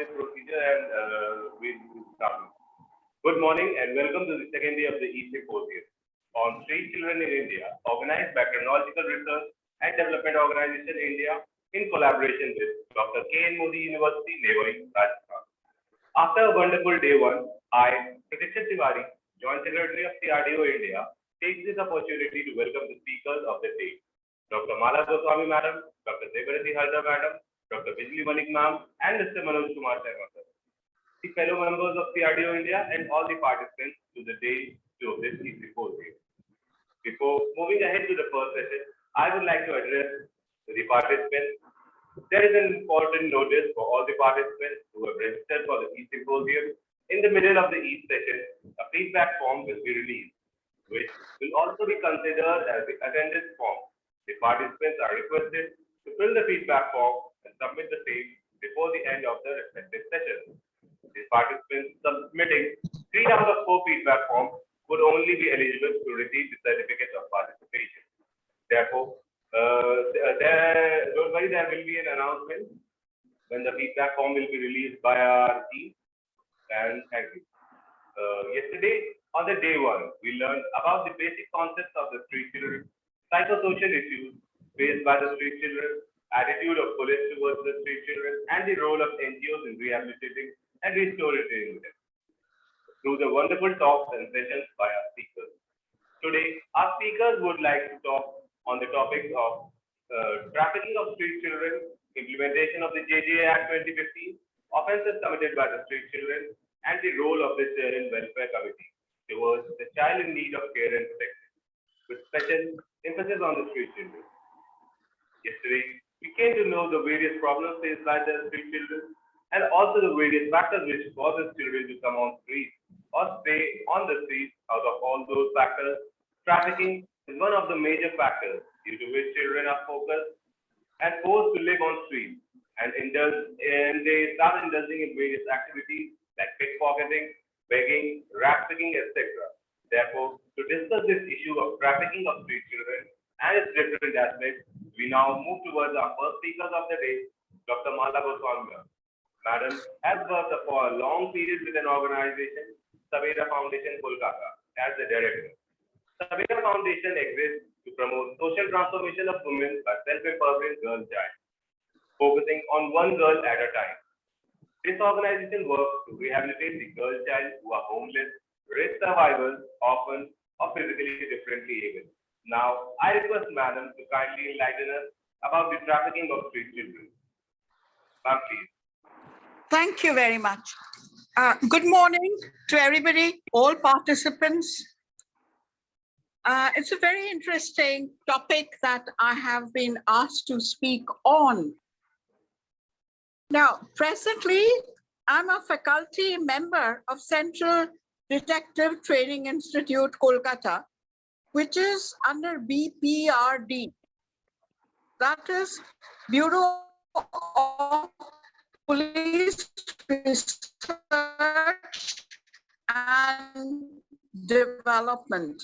this procedure and we'll start. Good morning and welcome to the second day of the E-Symposium on Street Children in India, organized by Chronological Research and Development Organization India in collaboration with Dr. K. N. Modi University, Mewari, Rajasthan. After a wonderful day one, I, Pratikshit Tiwari, Joint Secretary of CRDO India, take this opportunity to welcome the speakers of the day. Dr. Mala Goswami Madam, Dr. Debarati Halder Madam, Dr. Bijli Malik Ma'am, and Mr. Manoj Kumar Sharma sir, the fellow members of CRDO India, and all the participants to the day two of this symposium. Before moving ahead to the first session, I would like to address the participants. There is an important notice for all the participants who have registered for the e-symposium. In the middle of the e-session, a feedback form will be released, which will also be considered as the attendance form. The participants are requested to fill the feedback form and submit the same before the end of the respective session. The participants submitting 3 out of 4 feedback forms would only be eligible to receive the certificate of participation. Therefore, don't worry, there will be an announcement when the feedback form will be released by our team. And thank you. Yesterday, on the day one, we learned about the basic concepts of the street children, psychosocial issues faced by the street children, attitude of police towards the street children, and the role of NGOs in rehabilitating and restoring them. Through the wonderful talks and sessions by our speakers. Today, our speakers would like to talk on the topics of trafficking of street children, implementation of the JJA Act 2015, offences committed by the street children, and the role of the Children Welfare Committee towards the child in need of care and protection, with special emphasis on the street children. Yesterday, we came to know the various problems faced by the street children and also the various factors which causes children to come on streets or stay on the streets. Out of all those factors, trafficking is one of the major factors due to which children are focused and forced to live on streets and they start indulging in various activities like pickpocketing, begging, rat picking, etc. Therefore, to discuss this issue of trafficking of street children and its different aspects, we now move towards our first speakers of the day, Dr. Mala Goswami. Madam has worked for a long period with an organization, Savera Foundation, Kolkata, as the director. Savera Foundation exists to promote social transformation of women by self-empowering girl child, focusing on one girl at a time. This organization works to rehabilitate the girl child who are homeless, risk survivors, often or physically differently able. Now, I request Madam to kindly enlighten us about the trafficking of street children. Ma'am, please. Thank you very much. Good morning to everybody, all participants. It's a very interesting topic that I have been asked to speak on. Now, presently, I'm a faculty member of Central Detective Training Institute, Kolkata, which is under BPRD. That is Bureau of Police Research and Development.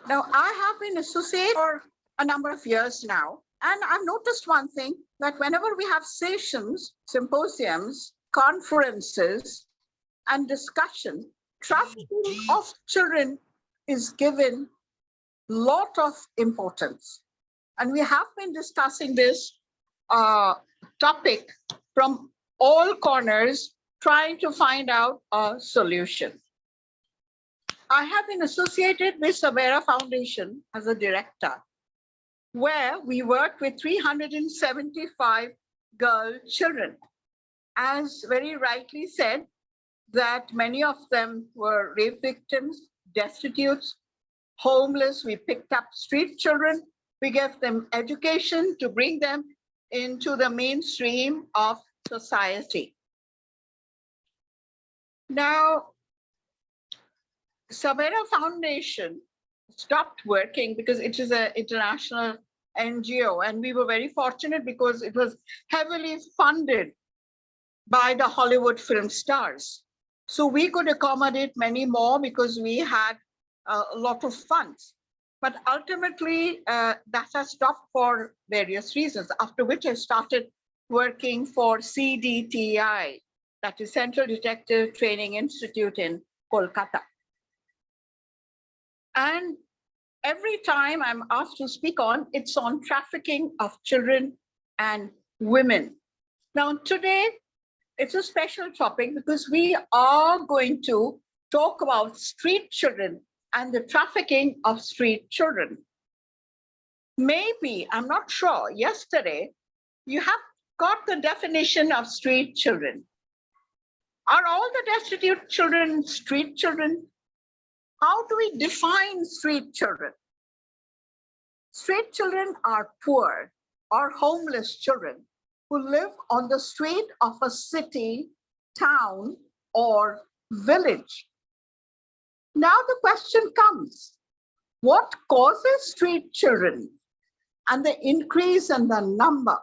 Now, I have been associated for a number of years now, and I've noticed one thing, that whenever we have sessions, symposiums, conferences, and discussion, trafficking of children is given a lot of importance. And we have been discussing this topic from all corners, trying to find out a solution. I have been associated with Savera Foundation as a director, where we work with 375 girl children. As very rightly said, that many of them were rape victims, destitutes, homeless. We picked up street children. We gave them education to bring them into the mainstream of society. Now, Savera Foundation stopped working because it is an international NGO, and we were very fortunate because it was heavily funded by the Hollywood film stars. So we could accommodate many more because we had a lot of funds. But ultimately, that has stopped for various reasons, after which I started working for CDTI, that is Central Detective Training Institute in Kolkata. And every time I'm asked to speak on, it's on trafficking of children and women. Now, today, it's a special topic because we are going to talk about street children and the trafficking of street children. Maybe, I'm not sure, yesterday, you have got the definition of street children. Are all the destitute children street children? How do we define street children? Street children are poor or homeless children who live on the street of a city, town, or village. Now the question comes, what causes street children and the increase in the number?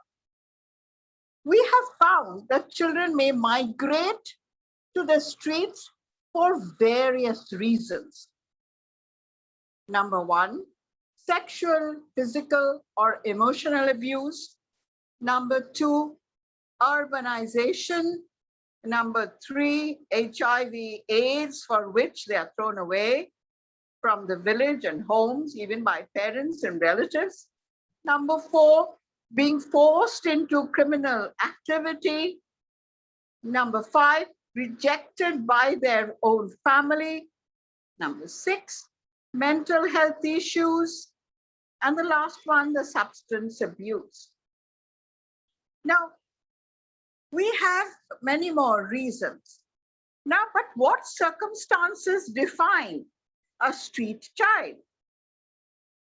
We have found that children may migrate to the streets for various reasons. Number one, sexual, physical, or emotional abuse. Number two, urbanization. Number three, HIV/AIDS, for which they are thrown away from the village and homes, even by parents and relatives. Number four, being forced into criminal activity. Number five, rejected by their own family. Number six, mental health issues. And the last one, the substance abuse. Now, we have many more reasons. Now, but what circumstances define a street child?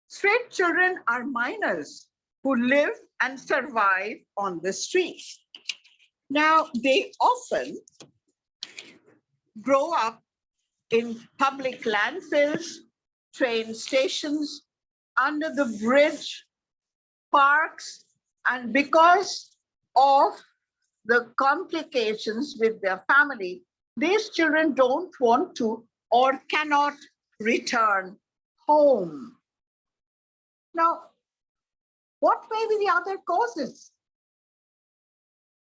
Street children are minors who live and survive on the streets. Now, they often grow up in public landfills, train stations, under the bridge, parks, and because of the complications with their family, these children don't want to or cannot return home. Now, what may be the other causes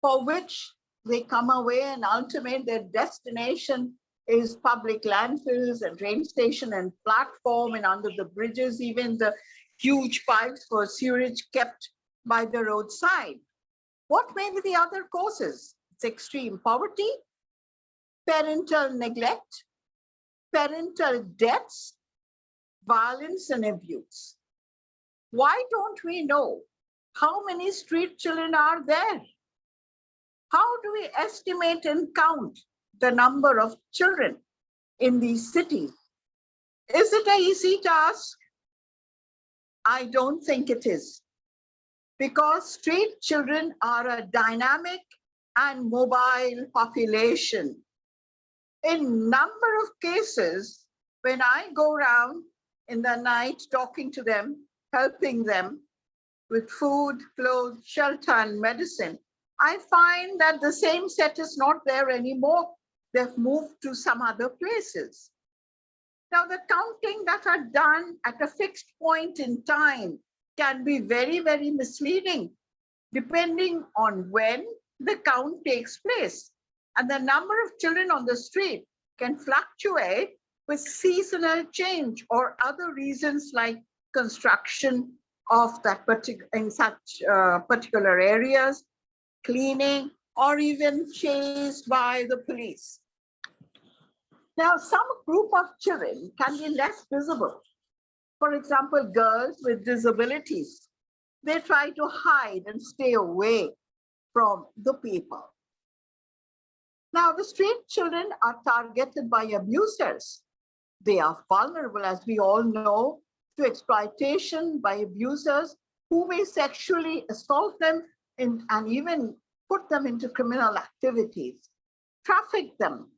for which they come away and ultimately their destination is public landfills and train station and platform and under the bridges, even the huge pipes for sewage kept by the roadside? What may be the other causes? It's extreme poverty, parental neglect, parental deaths, violence and abuse. Why don't we know how many street children are there? How do we estimate and count the number of children in these cities? Is it an easy task? I don't think it is, because street children are a dynamic and mobile population. In number of cases, when I go around in the night talking to them, helping them with food, clothes, shelter, and medicine, I find that the same set is not there anymore. They've moved to some other places. Now, the counting that are done at a fixed point in time can be very, very misleading, depending on when the count takes place. And the number of children on the street can fluctuate with seasonal change or other reasons like construction of that in such particular areas, cleaning, or even chased by the police. Now, some group of children can be less visible. For example, girls with disabilities, they try to hide and stay away from the people. Now, the street children are targeted by abusers. They are vulnerable, as we all know, to exploitation by abusers who may sexually assault them and even put them into criminal activities, traffic them,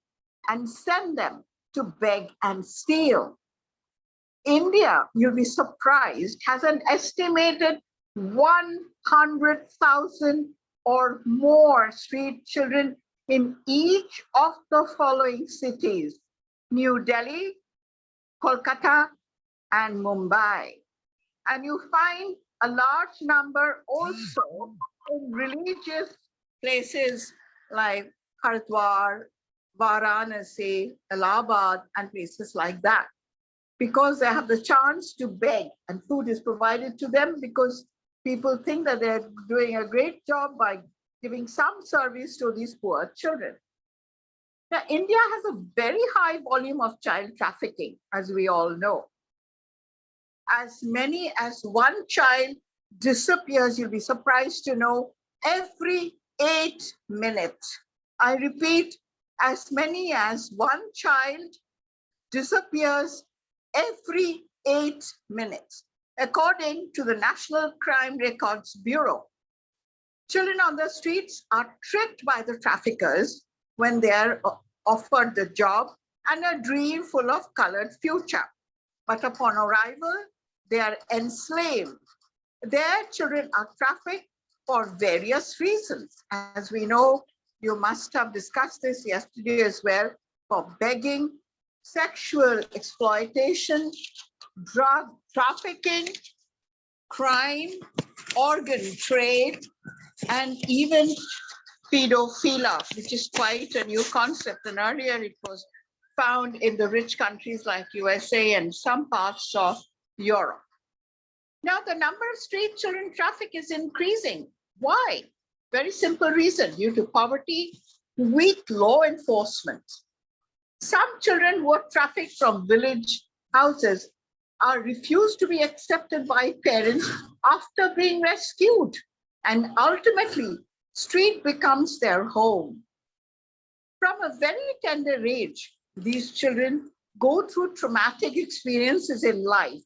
and send them to beg and steal. India, you'll be surprised, has an estimated 100,000 or more street children in each of the following cities: New Delhi, Kolkata, and Mumbai. And you find a large number also in religious places like Haridwar, Varanasi, Allahabad, and places like that, because they have the chance to beg and food is provided to them because people think that they're doing a great job by giving some service to these poor children. Now, India has a very high volume of child trafficking, as we all know. As many as one child disappears, you'll be surprised to know, every 8 minutes. I repeat, as many as one child disappears every 8 minutes, according to the National Crime Records Bureau. Children on the streets are tricked by the traffickers when they are offered the job and a dream full of colored future. But upon arrival, they are enslaved. Their children are trafficked for various reasons. As we know, you must have discussed this yesterday as well, for begging, sexual exploitation, drug trafficking, crime, organ trade, and even pedophilia, which is quite a new concept. And earlier it was found in the rich countries like USA and some parts of Europe. Now, the number of street children traffic is increasing. Why? Very simple reason, due to poverty, weak law enforcement. Some children who are trafficked from village houses are refused to be accepted by parents after being rescued. And ultimately, street becomes their home. From a very tender age, these children go through traumatic experiences in life.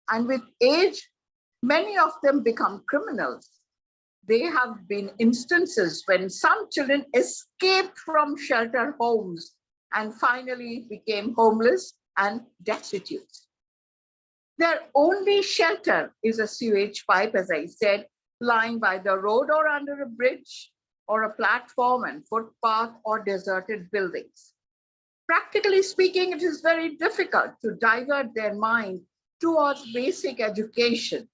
And with age, many of them become criminals. There have been instances when some children escaped from shelter homes and finally became homeless and destitute. Their only shelter is a sewage pipe, as I said, lying by the road or under a bridge or a platform and footpath or deserted buildings. Practically speaking, it is very difficult to divert their mind towards basic education.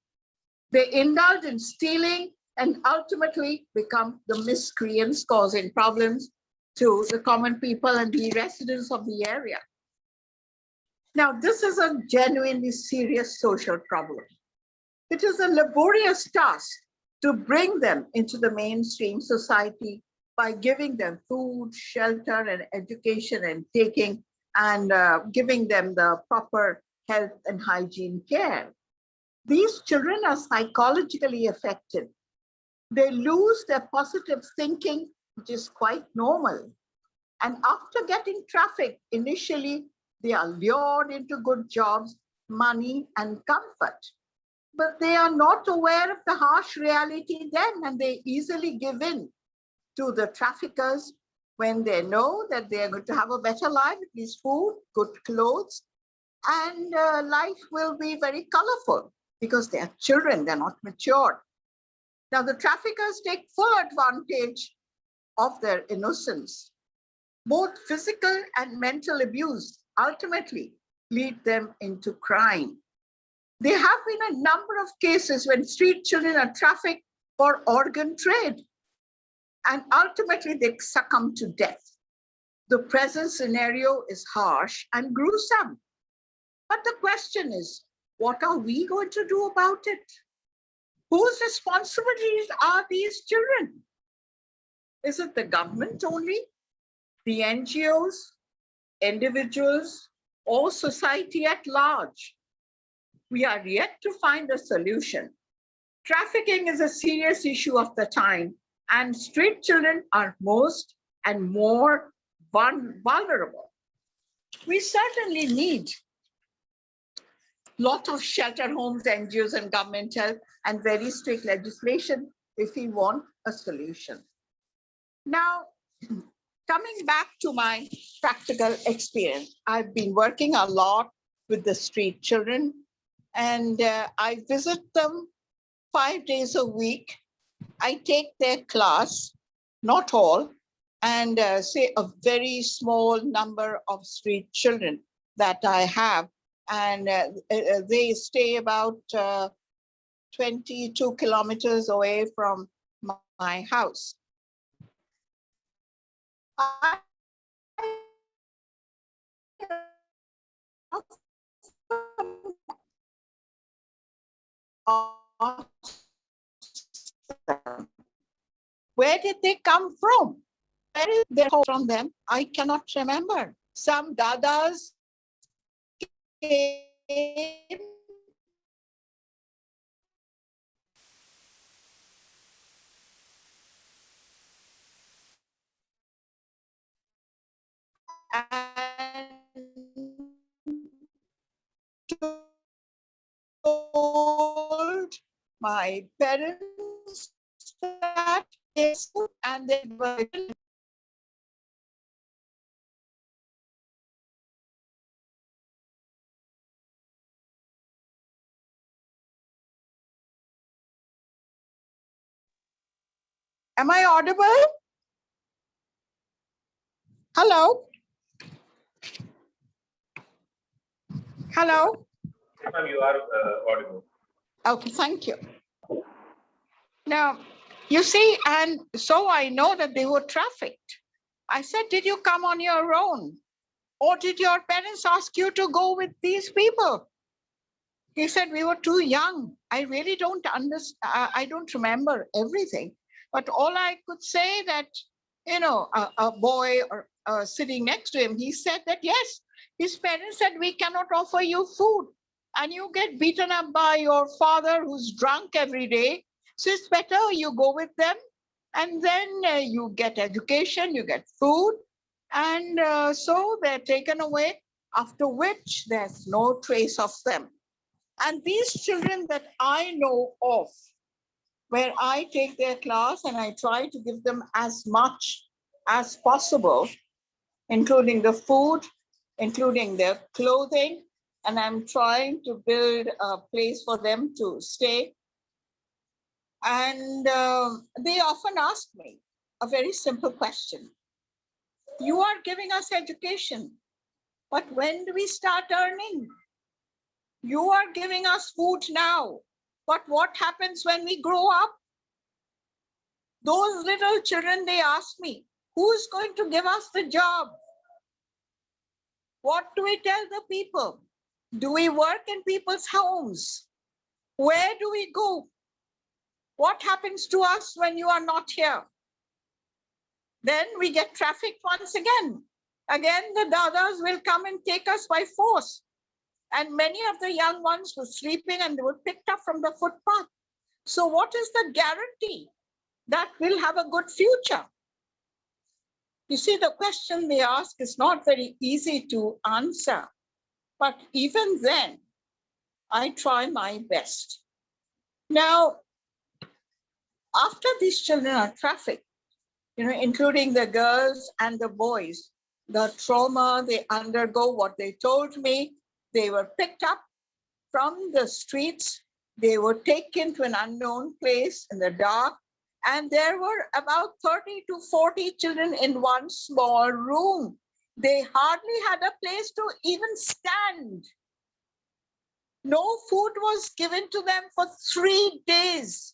They indulge in stealing and ultimately become the miscreants, causing problems to the common people and the residents of the area. Now, this is a genuinely serious social problem. It is a laborious task to bring them into the mainstream society by giving them food, shelter, and education, and taking and giving them the proper health and hygiene care. These children are psychologically affected. They lose their positive thinking, which is quite normal. And after getting trafficked, initially, they are lured into good jobs, money, and comfort. But they are not aware of the harsh reality then, and they easily give in to the traffickers when they know that they are going to have a better life, at least food, good clothes, and life will be very colorful because they are children, they're not mature. Now, the traffickers take full advantage of their innocence. Both physical and mental abuse ultimately lead them into crime. There have been a number of cases when street children are trafficked for organ trade, and ultimately they succumb to death. The present scenario is harsh and gruesome. But the question is, what are we going to do about it? Whose responsibilities are these children? Is it the government only, the NGOs, individuals, or society at large? We are yet to find a solution. Trafficking is a serious issue of the time, and street children are most and more vulnerable. We certainly need a lot of shelter homes, NGOs, and government help, and very strict legislation if we want a solution. Now, coming back to my practical experience, I've been working a lot with the street children, and I visit them 5 days a week. I take their class, not all, and say a very small number of street children that I have, and they stay about 22 kilometers away from my house. I where did they come from? Where is their home from them? I cannot remember. Some dadas came and told my parents that yes, and they were. Am I audible? Hello? Hello? Yes, ma'am, you are audible. Okay, thank you. Now, you see, and so I know that they were trafficked. I said, did you come on your own? Or did your parents ask you to go with these people? He said, we were too young. I really don't understand. I don't remember everything. But all I could say that, you know, a boy or sitting next to him, he said that, yes, his parents said, we cannot offer you food. And you get beaten up by your father who's drunk every day. So it's better you go with them. And then you get education, you get food. And so they're taken away, after which there's no trace of them. And these children that I know of, where I take their class and I try to give them as much as possible, including the food, including their clothing, and I'm trying to build a place for them to stay. And they often ask me a very simple question. You are giving us education, but when do we start earning? You are giving us food now, but what happens when we grow up? Those little children, they ask me, who's going to give us the job? What do we tell the people? Do we work in people's homes? Where do we go? What happens to us when you are not here? Then we get trafficked once again. Again, the dadas will come and take us by force. And many of the young ones were sleeping and they were picked up from the footpath. So what is the guarantee that we'll have a good future? You see, the question they ask is not very easy to answer, but even then, I try my best. Now, after these children are trafficked, including the girls and the boys, the trauma they undergo, what they told me, they were picked up from the streets, they were taken to an unknown place in the dark, and there were about 30 to 40 children in one small room. They hardly had a place to even stand. No food was given to them for 3 days,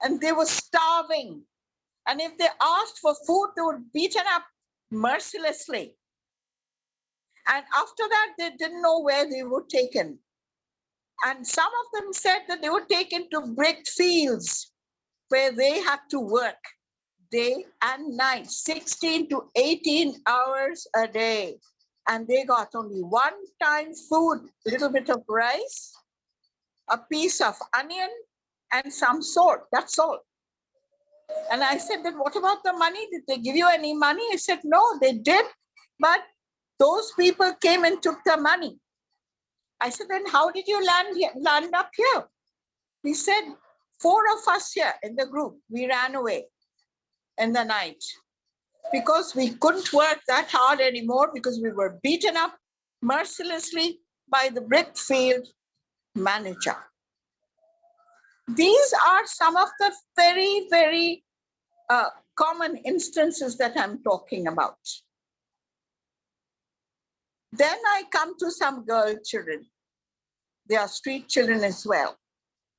and they were starving. And if they asked for food, they were beaten up mercilessly. And after that, they didn't know where they were taken. And some of them said that they were taken to brick fields where they had to work day and night, 16 to 18 hours a day. And they got only one time food, a little bit of rice, a piece of onion, and some salt, that's all. And I said, then what about the money? Did they give you any money? He said, no, they did, but those people came and took the money. I said, then how did you land up here? He said, 4 of us here in the group, we ran away in the night because we couldn't work that hard anymore because we were beaten up mercilessly by the brickfield manager. These are some of the very, very common instances that I'm talking about. Then I come to some girl children. They are street children as well.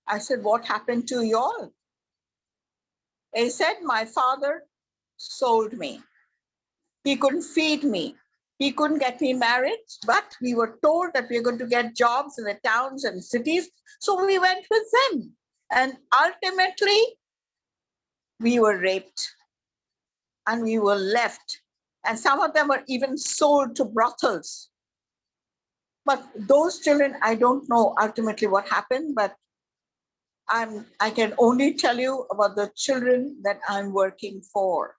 I said, what happened to you all? They said, my father sold me. He couldn't feed me. He couldn't get me married, but we were told that we were going to get jobs in the towns and cities. So we went with them. And ultimately, we were raped and we were left. And some of them were even sold to brothels. But those children, I don't know ultimately what happened, but I can only tell you about the children that I'm working for.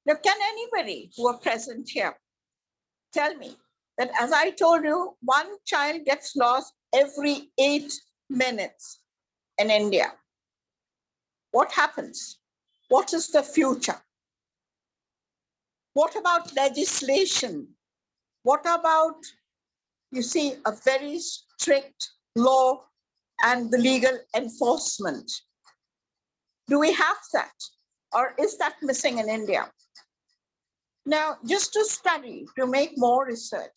Now, can anybody who are present here tell me that, as I told you, one child gets lost every 8 minutes in India? What happens? What is the future? What about legislation? What about, you see, a very strict law and the legal enforcement? Do we have that? Or is that missing in India? Now, just to study, to make more research,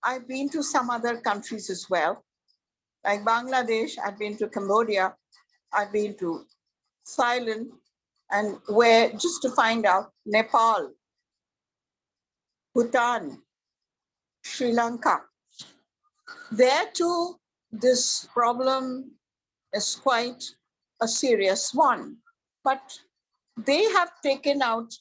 I've been to some other countries as well. Like Bangladesh, I've been to Cambodia, I've been to Thailand, and where, just to find out, Nepal, Bhutan, Sri Lanka. There too, this problem is quite a serious one, but they have taken out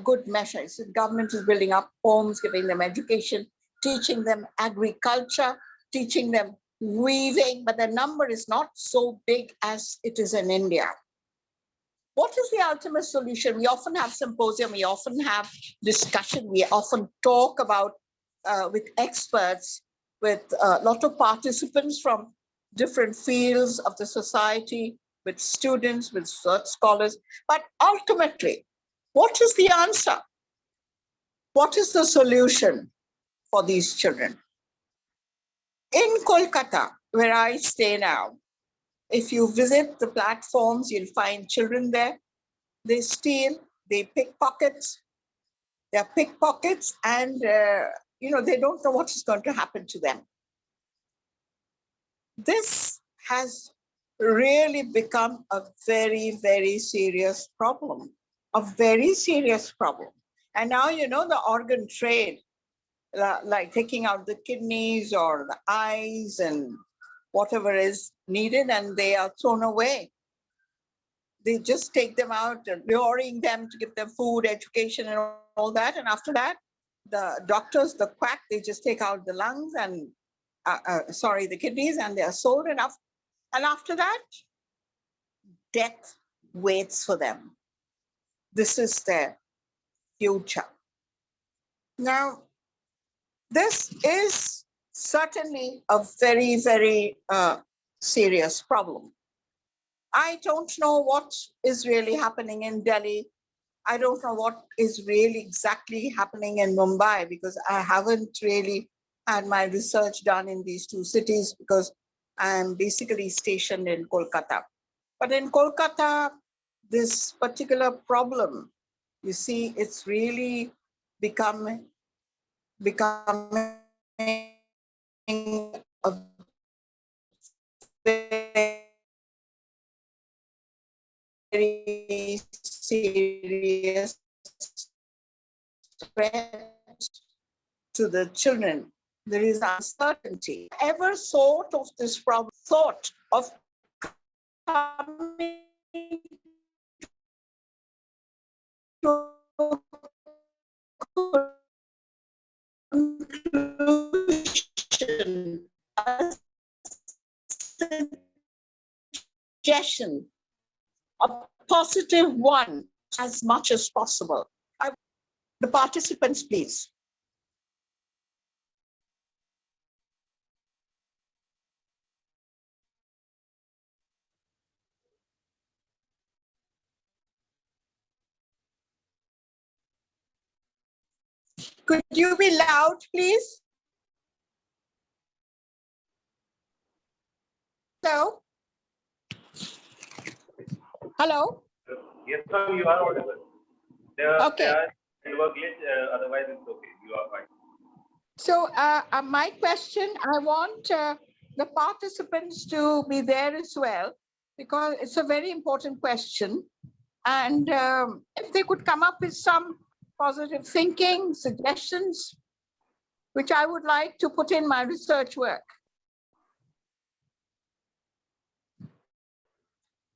good measures. The government is building up homes, giving them education, teaching them agriculture, teaching them weaving, but the number is not so big as it is in India. What is the ultimate solution? We often have symposium, we often have discussion, we often talk about with experts, with a lot of participants from different fields of the society, with students, with research scholars. But ultimately, what is the answer? What is the solution for these children? In Kolkata, where I stay now, if you visit the platforms, you'll find children there. They steal, they pickpockets. They're pickpockets, and they don't know what is going to happen to them. This has really become a very, very serious problem, a very serious problem. And now, the organ trade, like taking out the kidneys or the eyes and whatever is needed, and they are thrown away. They just take them out, luring them to give them food, education, and all that. And after that, the doctors, the quack, they just take out the lungs and, the kidneys, and they are sold enough. And after that, death waits for them. This is their future. Now, this is certainly a very, very serious problem. I don't know what is really happening in Delhi. I don't know what is really exactly happening in Mumbai, because I haven't really had my research done in these two cities, because I'm basically stationed in Kolkata. But in Kolkata, this particular problem, you see, it's really becoming a very serious threat to the children. There is uncertainty. Ever thought of this problem, thought of coming to a conclusion, a suggestion, a positive one, as much as possible? The participants, please. Could you be loud, please? Hello? Hello? Yes, ma'am, you are audible. Okay. Network glitch, otherwise it's okay. You are fine. So my question, I want the participants to be there as well, because it's a very important question. And if they could come up with some positive thinking, suggestions, which I would like to put in my research work.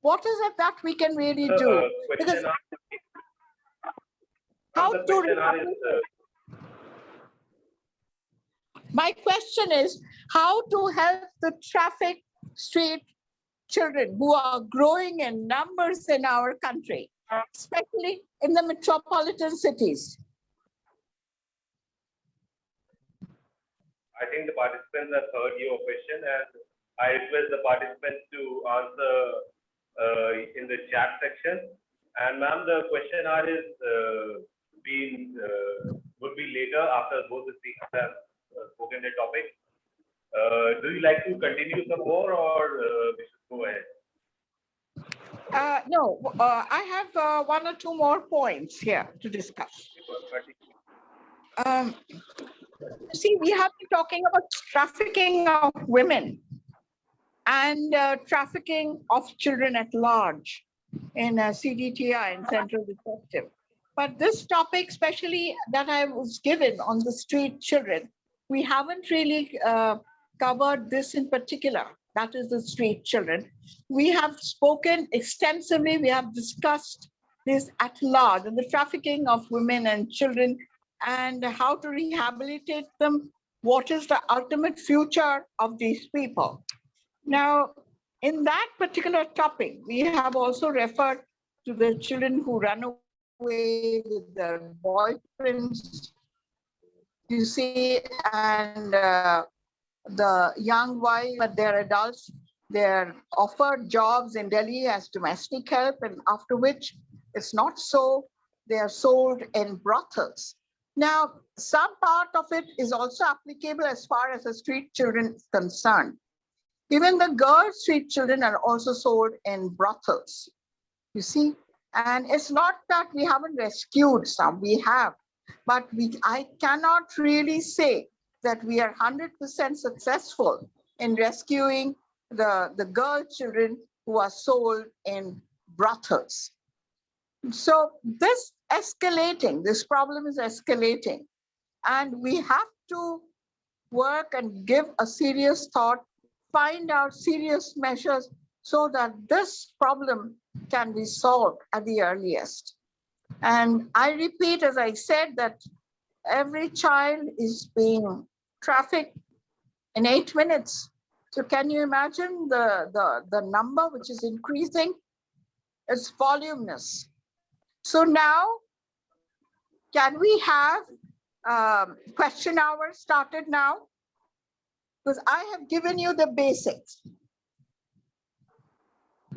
What is it that we can really do? Because how to my question is how to help the traffic street children who are growing in numbers in our country, especially in the metropolitan cities. I think the participants have heard your question, and I request the participants to answer in the chat section. And ma'am, the question is would be later after both the speakers have spoken the topic. Do you like to continue some more, or we should go ahead? No, I have one or two more points here to discuss. See, we have been talking about trafficking of women and trafficking of children at large in CDTI, in Central Detective. But this topic, especially that I was given on the street children, we haven't really covered this in particular. That is the street children. We have spoken extensively, we have discussed this at large, and the trafficking of women and children and how to rehabilitate them. What is the ultimate future of these people? Now, in that particular topic, we have also referred to the children who run away with their boyfriends, you see, and the young wives, but they're adults, they're offered jobs in Delhi as domestic help, and after which it's not so, they are sold in brothels. Now, some part of it is also applicable as far as the street children is concerned. Even the girl street children are also sold in brothels, you see. And it's not that we haven't rescued some, we have, but I cannot really say that we are 100% successful in rescuing the girl children who are sold in brothels. So this problem is escalating, and we have to work and give a serious thought, find out serious measures so that this problem can be solved at the earliest. And I repeat, as I said, that every child is being trafficked in 8 minutes. So can you imagine the number which is increasing? It's voluminous. So now, can we have question hour started now? Because I have given you the basics.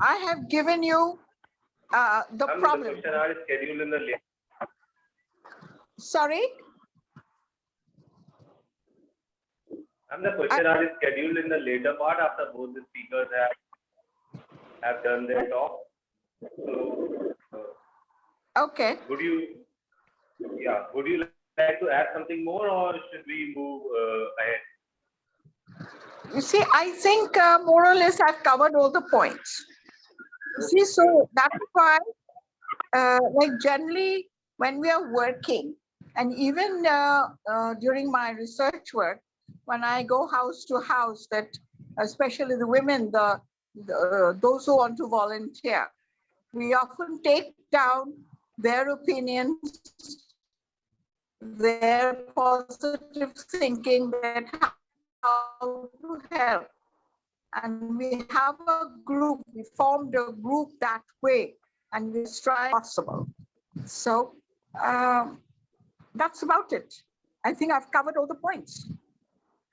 I have given you the problem. The question hour is scheduled in the later. Sorry? And the question hour is scheduled in the later part after both the speakers have done their talk. So, okay. Would you like to add something more, or should we move ahead? You see, I think more or less I've covered all the points. You see, so that's why, like generally, when we are working, and even during my research work, when I go house to house, that especially the women, those who want to volunteer, we often take down their opinions, their positive thinking, that how to help. And we have a group, we formed a group that way, and we try possible. So that's about it. I think I've covered all the points.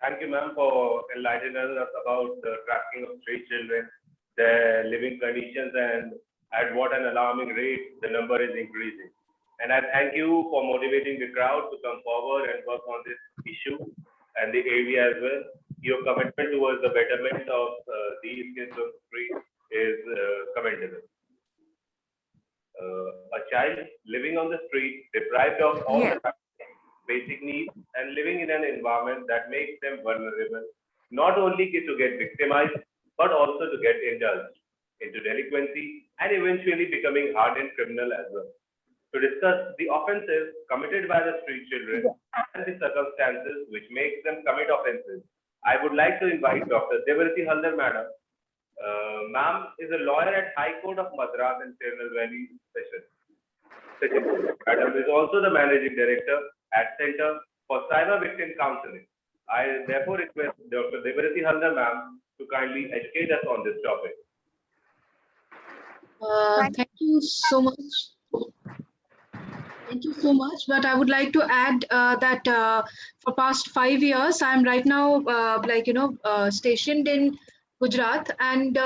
Thank you, ma'am, for enlightening us about the trafficking of stray children, their living conditions, and at what an alarming rate the number is increasing. And I thank you for motivating the crowd to come forward and work on this issue and the area as well. Your commitment towards the betterment of these kids on the street is commendable. A child living on the street, deprived of all the basic needs and living in an environment that makes them vulnerable, not only to get victimized, but also to get indulged into delinquency and eventually becoming hardened criminal as well. To discuss the offenses committed by the street children and the circumstances which makes them commit offenses, I would like to invite Dr. Devarati Haldar Madam. Ma'am is a lawyer at High Court of Madras and Tirunelveli Session Court. Madam is also the managing director at Center for Cyber Victim Counseling. I therefore request Dr. Devarati Haldar Ma'am to kindly educate us on this topic. Thank you so much. Thank you so much. But I would like to add that for past 5 years, I'm right now stationed in Gujarat, and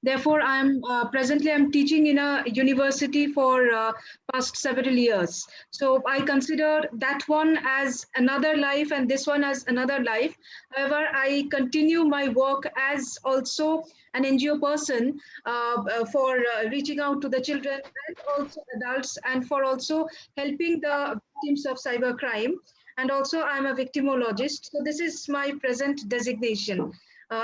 therefore I'm presently I'm teaching in a university for past several years. So I consider that one as another life and this one as another life. However, I continue my work as also an NGO person for reaching out to the children and also adults, and for also helping the victims of cybercrime. And also I'm a victimologist. So this is my present designation.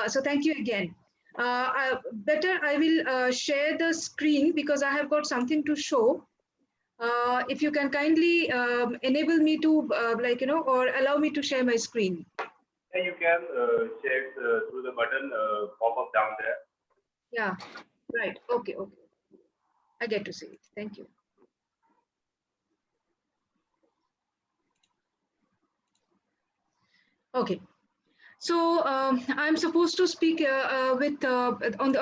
So thank you again. Better I will share the screen because I have got something to show. If you can kindly enable me to or allow me to share my screen. Yeah, you can share through the button pop up down there. Yeah, right. Okay. I get to see it. Thank you. Okay. So I'm supposed to speak on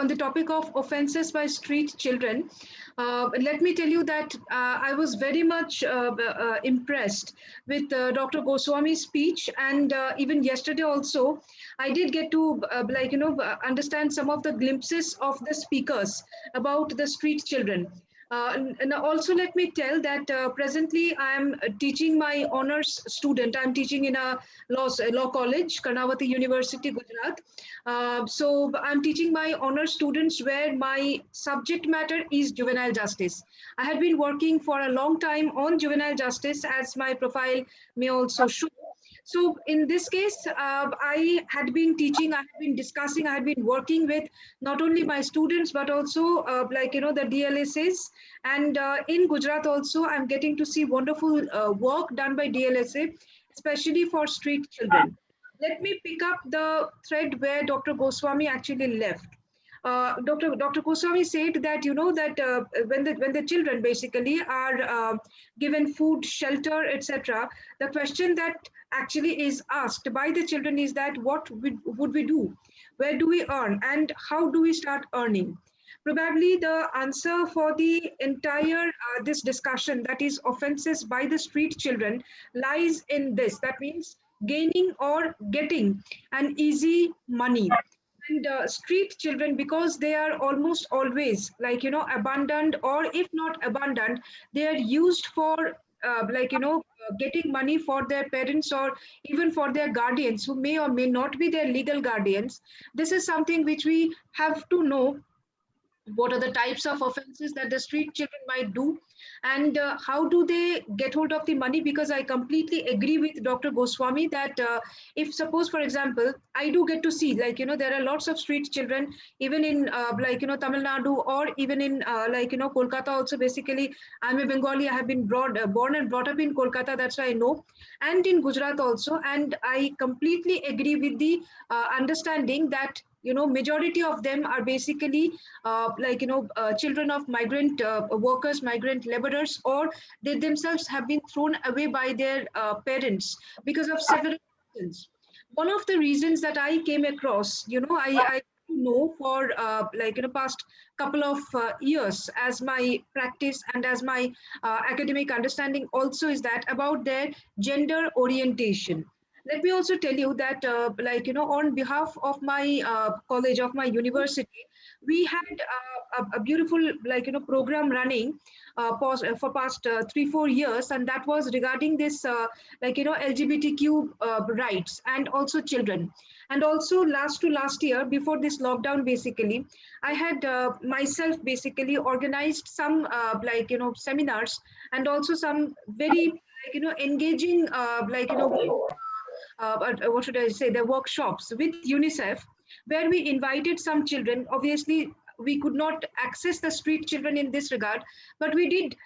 the topic of offenses by street children. Let me tell you that I was very much impressed with Dr. Goswami's speech, and even yesterday also, I did get to understand some of the glimpses of the speakers about the street children. And also let me tell that presently I am teaching my honors student. I'm teaching in a law college, Karnavati University, Gujarat. So I'm teaching my honors students where my subject matter is juvenile justice. I had been working for a long time on juvenile justice, as my profile may also show. So in this case, I had been teaching, I had been discussing, I had been working with not only my students, but also the DLSAs. And in Gujarat also, I'm getting to see wonderful work done by DLSA, especially for street children. Let me pick up the thread where Dr. Goswami actually left. Dr. Goswami said that when the children basically are given food, shelter, etc., the question that actually is asked by the children is that what would we do, where do we earn, and how do we start earning? Probably the answer for the entire this discussion, that is offenses by the street children, lies in this. That means gaining or getting an easy money. And street children, because they are almost always abandoned, or if not abandoned, they are used for getting money for their parents or even for their guardians who may or may not be their legal guardians. This is something which we have to know. What are the types of offenses that the street children might do, and how do they get hold of the money? Because I completely agree with Dr. Goswami that if suppose, for example, I do get to see there are lots of street children even in Tamil Nadu, or even in Kolkata also. Basically, I'm a Bengali. I have been born and brought up in Kolkata. That's why I know, and in Gujarat also. And I completely agree with the understanding that majority of them are basically children of migrant workers, migrant laborers, or they themselves have been thrown away by their parents because of several reasons. One of the reasons that I came across, I know for past couple of years as my practice and as my academic understanding also, is that about their gender orientation. Let me also tell you that on behalf of my college, of my university, we had a beautiful program running for past 3-4 years, and that was regarding this LGBTQ rights and also children. And also last year, before this lockdown, basically I had myself basically organized some seminars, and also some very engaging what should I say, the workshops with UNICEF, where we invited some children. Obviously, we could not access the street children in this regard, but we did,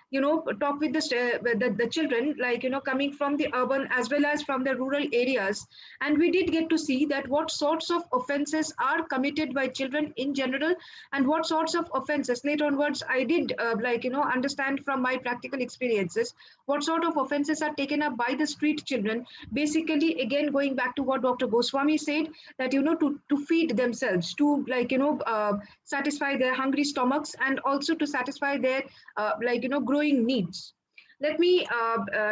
talk with the children, like, coming from the urban as well as from the rural areas. And we did get to see that what sorts of offenses are committed by children in general, and what sorts of offenses later onwards I did, understand from my practical experiences, what sort of offenses are taken up by the street children. Basically, again, going back to what Dr. Goswami said, that, to feed themselves, to, satisfy their hungry stomachs, and also to satisfy their, growing needs. Let me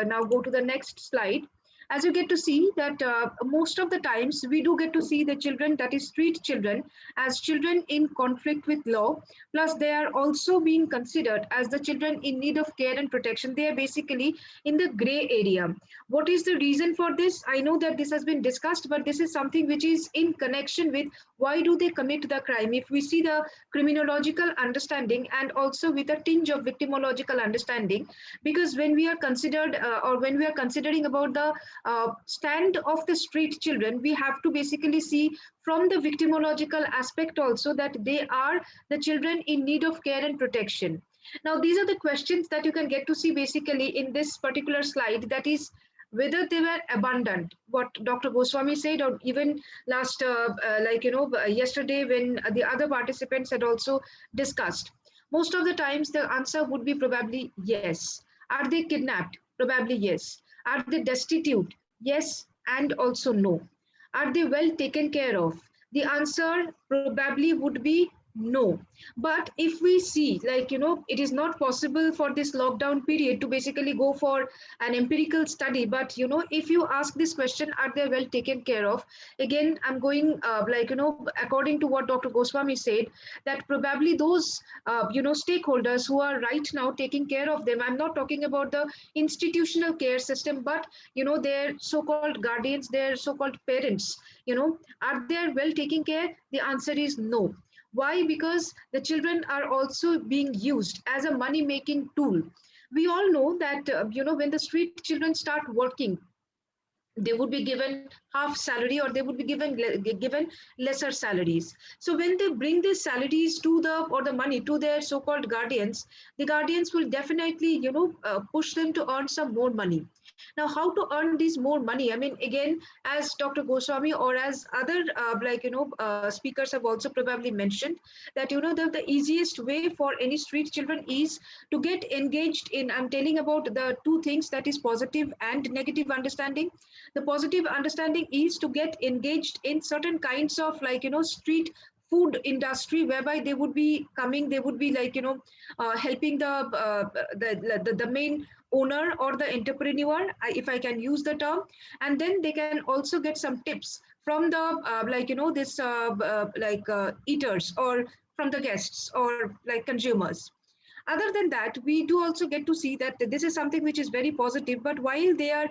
now go to the next slide. As you get to see that most of the times we do get to see the children, that is street children, as children in conflict with law, plus they are also being considered as the children in need of care and protection. They are basically in the gray area. What is the reason for this? I know that this has been discussed, but this is something which is in connection with why do they commit the crime. If we see the criminological understanding and also with a tinge of victimological understanding, because when we are considered or when we are considering about the stand of the street children, we have to basically see from the victimological aspect also that they are the children in need of care and protection. Now, these are the questions that you can get to see basically in this particular slide, that is whether they were abundant, what Dr. Goswami said, or even last, yesterday when the other participants had also discussed. Most of the times the answer would be probably yes. Are they kidnapped? Probably yes. Are they destitute? Yes, and also no. Are they well taken care of? The answer probably would be no. But if we see, it is not possible for this lockdown period to basically go for an empirical study. But, if you ask this question, are they well taken care of? Again, I'm going, according to what Dr. Goswami said, that probably those, stakeholders who are right now taking care of them, I'm not talking about the institutional care system, but, their so-called guardians, their so-called parents, are they well taken care? The answer is no. Why? Because the children are also being used as a money-making tool. We all know that, when the street children start working, they would be given half salary, or they would be given lesser salaries. So when they bring these salaries to the money to their so-called guardians, the guardians will definitely, push them to earn some more money. Now, how to earn this more money? I mean, again, as Dr. Goswami or as other speakers have also probably mentioned, that the easiest way for any street children is to get engaged in, I'm telling about the two things, that is positive and negative understanding. The positive understanding is to get engaged in certain kinds of street food industry, whereby they would be coming, they would be helping the main owner or the entrepreneur, if I can use the term, and then they can also get some tips from the eaters, or from the guests, or consumers. Other than that, we do also get to see that this is something which is very positive. But while they are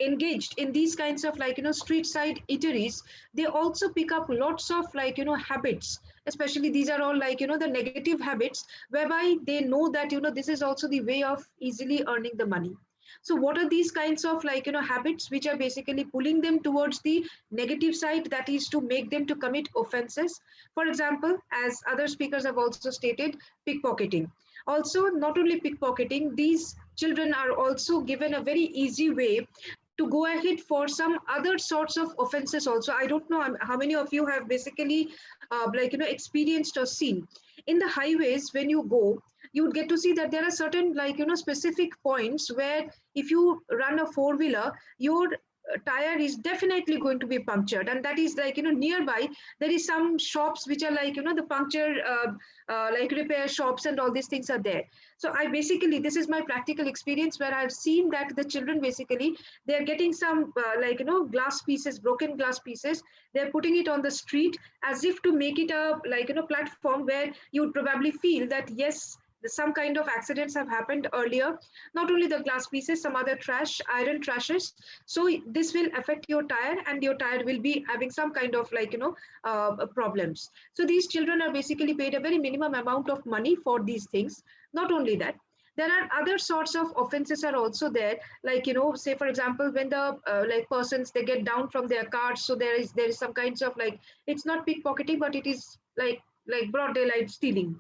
engaged in these kinds of street side eateries, they also pick up lots of habits, especially these are all the negative habits, whereby they know that this is also the way of easily earning the money. So what are these kinds of habits which are basically pulling them towards the negative side, that is to make them to commit offenses? For example, as other speakers have also stated, pickpocketing. Also, not only pickpocketing, these children are also given a very easy way to go ahead for some other sorts of offenses also. I don't know how many of you have basically experienced or seen. In the highways, when you go, you would get to see that there are certain specific points where if you run a four-wheeler, your tire is definitely going to be punctured, and that is nearby there is some shops which are the puncture repair shops, and all these things are there. So I basically, this is my practical experience, where I've seen that the children basically, they're getting some glass pieces, broken glass pieces, they're putting it on the street as if to make it a platform where you would probably feel that yes, some kind of accidents have happened earlier. Not only the glass pieces, some other trash, iron trashes. So this will affect your tire, and your tire will be having some kind of problems. So these children are basically paid a very minimum amount of money for these things. Not only that, there are other sorts of offenses are also there, say for example, when the persons, they get down from their cars, so there is some kinds of it's not pickpocketing, but it is like broad daylight stealing.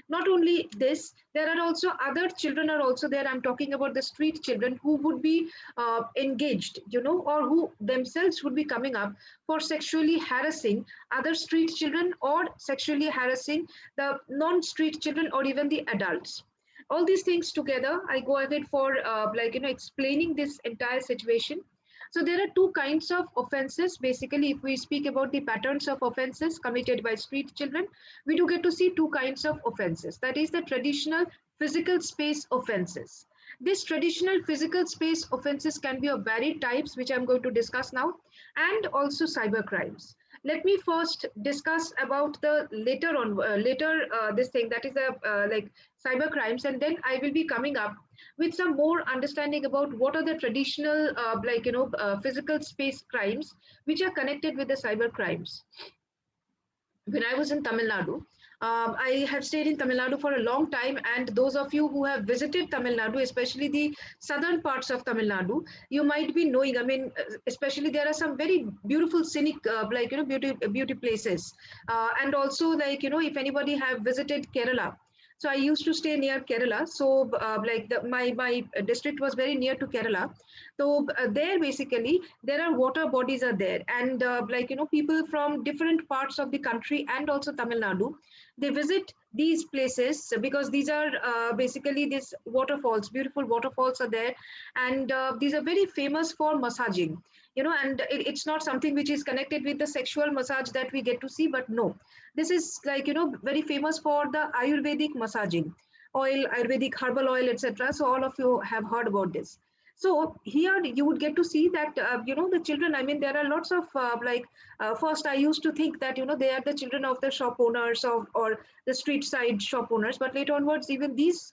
Not only this, there are also other children are also there. I'm talking about the street children who would be engaged, or who themselves would be coming up for sexually harassing other street children or sexually harassing the non-street children or even the adults. All these things together, I go ahead for explaining this entire situation. So there are two kinds of offenses. Basically, if we speak about the patterns of offenses committed by street children, we do get to see two kinds of offenses. That is the traditional physical space offenses. These traditional physical space offenses can be of varied types, which I'm going to discuss now, and also cyber crimes. Let me first discuss about the this thing, that is the like cyber crimes, and then I will be coming up with some more understanding about what are the traditional physical space crimes which are connected with the cyber crimes. When I was in Tamil Nadu, I have stayed in Tamil Nadu for a long time, and those of you who have visited Tamil Nadu, especially the southern parts of Tamil Nadu, you might be knowing. I mean, especially there are some very beautiful scenic, beauty places, and also if anybody have visited Kerala. So I used to stay near Kerala. So my district was very near to Kerala. So there basically there are water bodies are there, and people from different parts of the country and also Tamil Nadu, they visit these places because these are basically these waterfalls, beautiful waterfalls are there, and these are very famous for massaging. And it's not something which is connected with the sexual massage that we get to see, but no, this is very famous for the Ayurvedic massaging oil, Ayurvedic herbal oil, etc. So all of you have heard about this. So here you would get to see that the children. I mean, there are lots of first I used to think that they are the children of the shop owners or the street side shop owners, but later onwards even these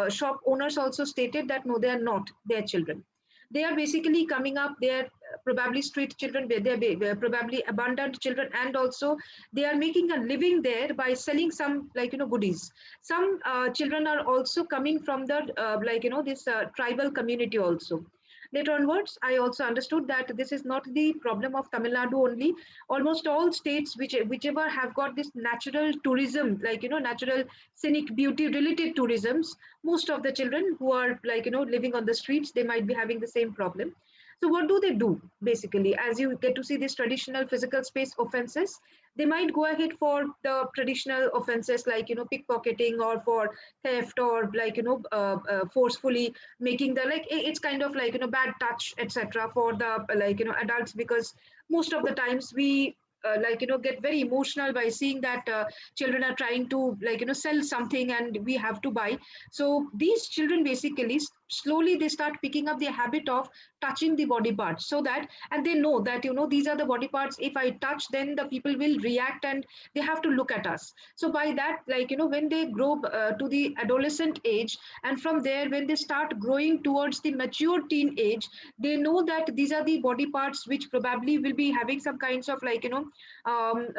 shop owners also stated that no, they are not their children. They are basically coming up. They are probably street children. They're probably abandoned children, and also they are making a living there by selling some goodies. Some children are also coming from the this tribal community also. Later onwards, I also understood that this is not the problem of Tamil Nadu only. Almost all states whichever have got this natural tourism, natural scenic beauty related tourisms, most of the children who are living on the streets, they might be having the same problem. So what do they do? Basically, as you get to see these traditional physical space offenses, they might go ahead for the traditional offenses like pickpocketing, or for theft, or forcefully making the it's kind of bad touch, etc. for the adults, because most of the times we get very emotional by seeing that children are trying to sell something and we have to buy. So these children basically slowly they start picking up the habit of touching the body parts, so that, and they know that these are the body parts, if I touch then the people will react and they have to look at us. So by that, when they grow to the adolescent age, and from there when they start growing towards the mature teen age, they know that these are the body parts which probably will be having some kinds of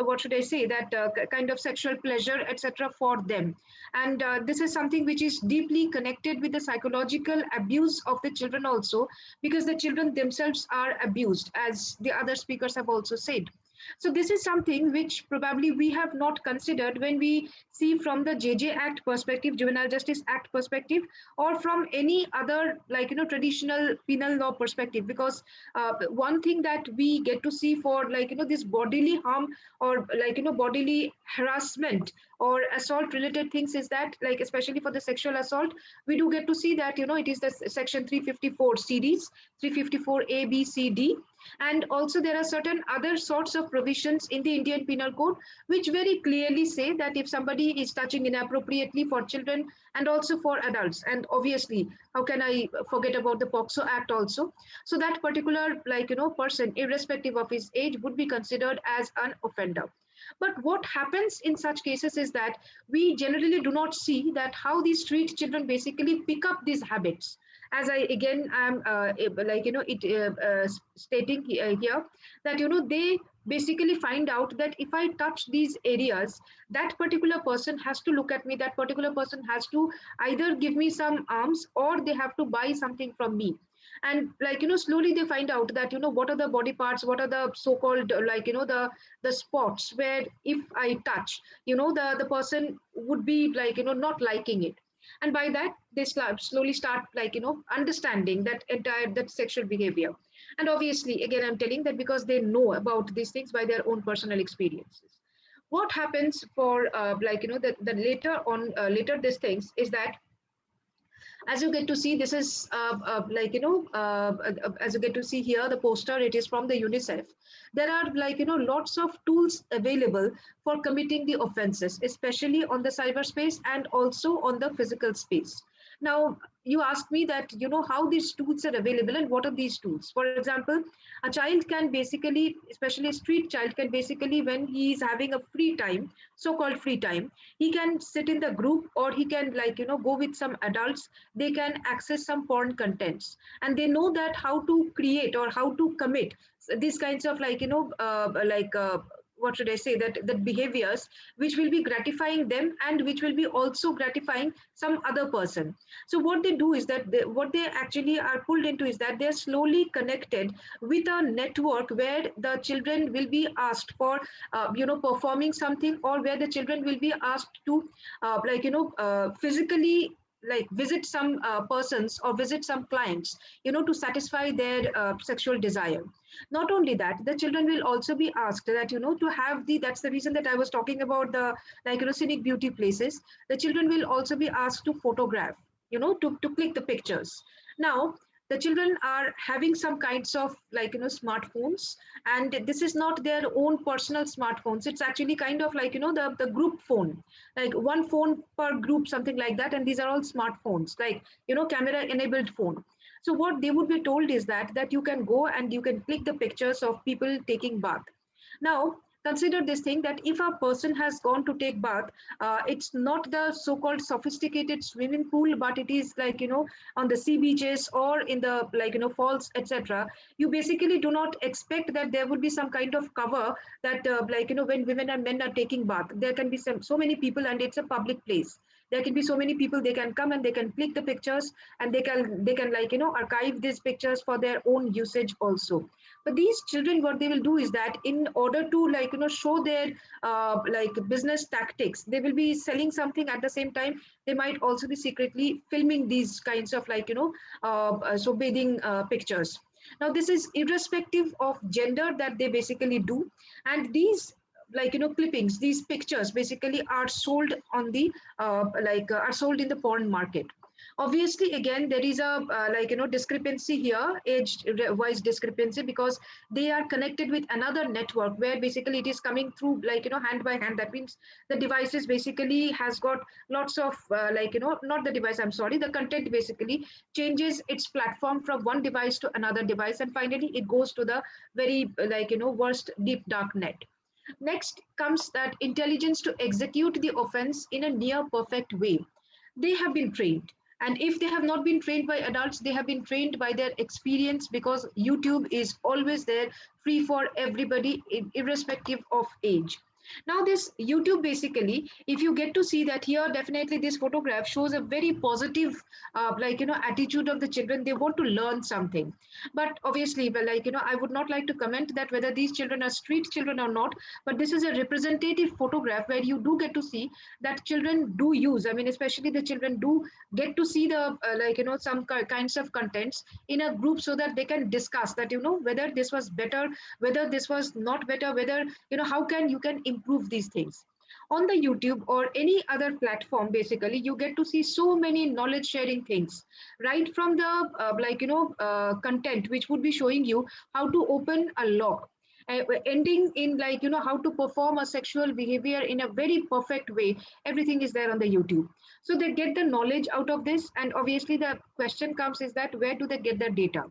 what should I say, that kind of sexual pleasure, etc. for them. And this is something which is deeply connected with the psychological abuse of the children also, because the children themselves are abused, as the other speakers have also said. So this is something which probably we have not considered when we see from the JJ Act perspective, Juvenile Justice Act perspective, or from any other traditional penal law perspective. Because one thing that we get to see for this bodily harm, or bodily harassment or assault related things, is that especially for the sexual assault, we do get to see that it is the section 354 series, 354 A, B, C, D. And also there are certain other sorts of provisions in the Indian Penal Code which very clearly say that if somebody is touching inappropriately for children and also for adults, and obviously how can I forget about the POCSO Act also, so that particular person, irrespective of his age, would be considered as an offender. But what happens in such cases is that we generally do not see that how these street children basically pick up these habits. As I again am stating here that they basically find out that if I touch these areas, that particular person has to look at me, that particular person has to either give me some alms or they have to buy something from me. and like slowly they find out that what are the body parts, what are the so-called the spots where if I touch, the person would be not liking it. And by that they slowly start understanding that entire that sexual behavior. And obviously again I'm telling that because they know about these things by their own personal experiences. What happens for the later on later these things is that as you get to see, this is as you get to see here the poster, it is from the UNICEF. There are lots of tools available for committing the offenses, especially on the cyberspace and also on the physical space. Now you ask me that how these tools are available and what are these tools. For example, a child can basically, especially a street child, can basically, when he is having a free time, so-called free time, he can sit in the group, or he can go with some adults. They can access some porn contents, and they know that how to create or how to commit these kinds of what should I say, that behaviors which will be gratifying them and which will be also gratifying some other person. So what they do is that what they actually are pulled into is that they're slowly connected with a network where the children will be asked for performing something, or where the children will be asked to physically visit some persons or visit some clients to satisfy their sexual desire. Not only that, the children will also be asked that to have the, that's the reason that I was talking about the scenic beauty places. The children will also be asked to photograph, to click the pictures. Now the children are having some kinds of smartphones, and this is not their own personal smartphones. It's actually kind of the group phone, like one phone per group, something like that. And these are all smartphones, camera enabled phone. So what they would be told is that you can go and you can click the pictures of people taking bath. Now consider this thing, that if a person has gone to take bath, it's not the so-called sophisticated swimming pool, but it is on the sea beaches or in the falls, etc. You basically do not expect that there would be some kind of cover that when women and men are taking bath, there can be so many people, and it's a public place. There can be so many people, they can come and they can click the pictures, and they can archive these pictures for their own usage also. But these children, what they will do is that in order to show their business tactics, they will be selling something at the same time. They might also be secretly filming these kinds of so bathing pictures. Now this is irrespective of gender that they basically do, and these clippings, these pictures basically are sold on the are sold in the porn market. Obviously again there is a discrepancy here, age wise discrepancy, because they are connected with another network where basically it is coming through hand by hand. That means the devices basically has got lots of not the device, I'm sorry, the content basically changes its platform from one device to another device, and finally it goes to the very worst deep dark net. Next comes that intelligence to execute the offense in a near perfect way. They have been trained. And if they have not been trained by adults, they have been trained by their experience, because YouTube is always there, free for everybody, irrespective of age. Now this YouTube basically, if you get to see that here, definitely this photograph shows a very positive attitude of the children. They want to learn something. But obviously, well, I would not like to comment that whether these children are street children or not, but this is a representative photograph where you do get to see that children do use, I mean, especially the children do get to see the some kinds of contents in a group, so that they can discuss that whether this was better, whether this was not better, whether how can you can improve these things. On the YouTube or any other platform, basically you get to see so many knowledge sharing things, right from the content which would be showing you how to open a lock, ending in how to perform a sexual behavior in a very perfect way. Everything is there on the YouTube. So they get the knowledge out of this, and obviously the question comes is that where do they get the data?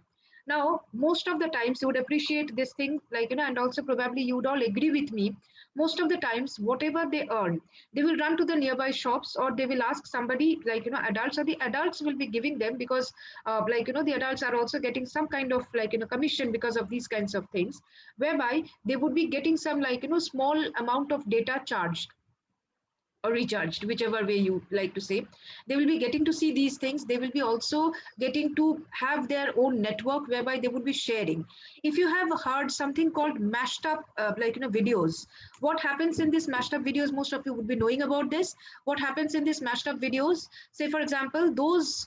Now most of the times you would appreciate this thing, and also probably you would all agree with me, most of the times whatever they earn, they will run to the nearby shops, or they will ask somebody adults, or the adults will be giving them, because the adults are also getting some kind of commission because of these kinds of things, whereby they would be getting some small amount of data charged. or recharged, whichever way you like to say. They will be getting to see these things. They will be also getting to have their own network whereby they would be sharing. If you have heard something called mashed up, videos, what happens in these mashed up videos? Most of you would be knowing about this. What happens in these mashed up videos? Say, for example, those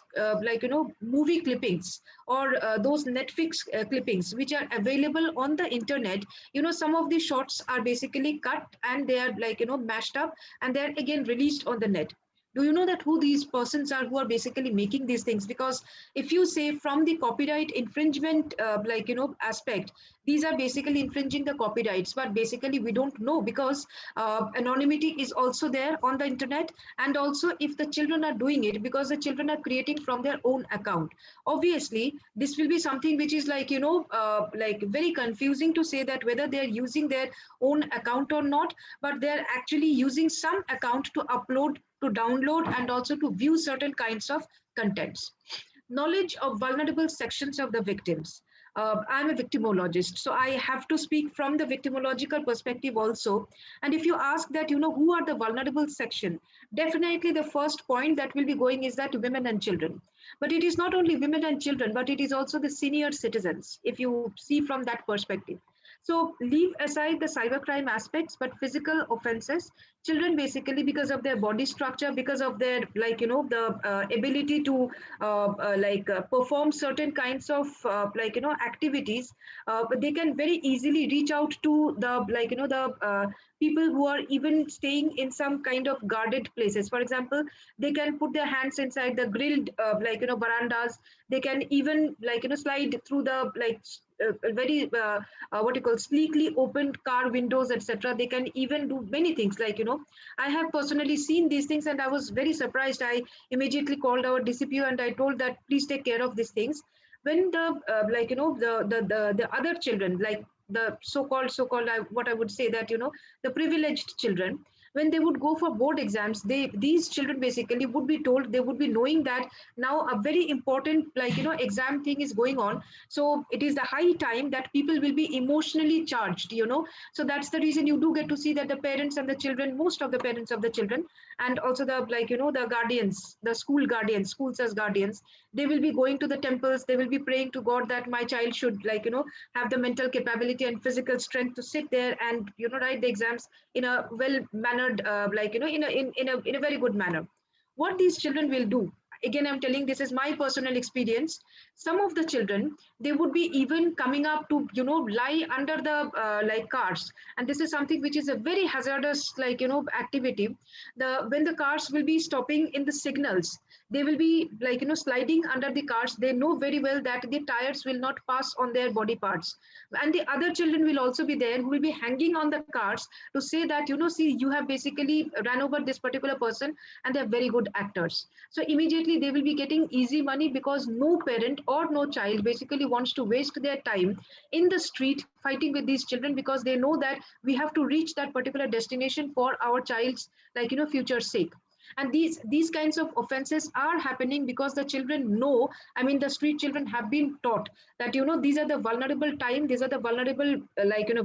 movie clippings or those Netflix clippings which are available on the internet. Some of these shots are basically cut and they are mashed up and they're again released on the net. Do you know that who these persons are who are basically making these things? Because if you say from the copyright infringement aspect, these are basically infringing the copyrights, but basically we don't know because anonymity is also there on the internet. And also if the children are doing it, because the children are creating from their own account, obviously this will be something which is very confusing to say that whether they're using their own account or not, but they're actually using some account to upload, to download, and also to view certain kinds of contents. Knowledge of vulnerable sections of the victims. I'm a victimologist, so I have to speak from the victimological perspective also. And if you ask that, who are the vulnerable section, definitely the first point that will be going is that women and children. But it is not only women and children, but it is also the senior citizens, if you see from that perspective. So leave aside the cybercrime aspects, but physical offenses, children basically because of their body structure, because of their the ability to perform certain kinds of activities, but they can very easily reach out to the people who are even staying in some kind of guarded places. For example, they can put their hands inside the grilled verandas. They can even slide through the very what you call sleekly opened car windows, etc. They can even do many things I have personally seen these things and I was very surprised. I immediately called our DCPO and I told that please take care of these things. When the the other children, like the so-called what I would say that the privileged children, when they would go for board exams, these children basically would be told, they would be knowing that now a very important exam thing is going on. So it is the high time that people will be emotionally charged. So that's the reason you do get to see that the parents and the children, most of the parents of the children, and also the the guardians, the school guardians, schools as guardians, they will be going to the temples, they will be praying to God that my child should have the mental capability and physical strength to sit there and write the exams in a well mannered in a very good manner. What these children will do, again I'm telling, this is my personal experience. Some of the children, they would be even coming up to lie under the cars, and this is something which is a very hazardous activity. When the cars will be stopping in the signals, they will be sliding under the cars. They know very well that the tires will not pass on their body parts, and the other children will also be there who will be hanging on the cars to say that see, you have basically ran over this particular person, and they're very good actors. So immediately they will be getting easy money, because no parent or no child basically wants to waste their time in the street fighting with these children, because they know that we have to reach that particular destination for our child's future sake. And these kinds of offenses are happening because the children know, I mean the street children have been taught that these are the vulnerable time, these are the vulnerable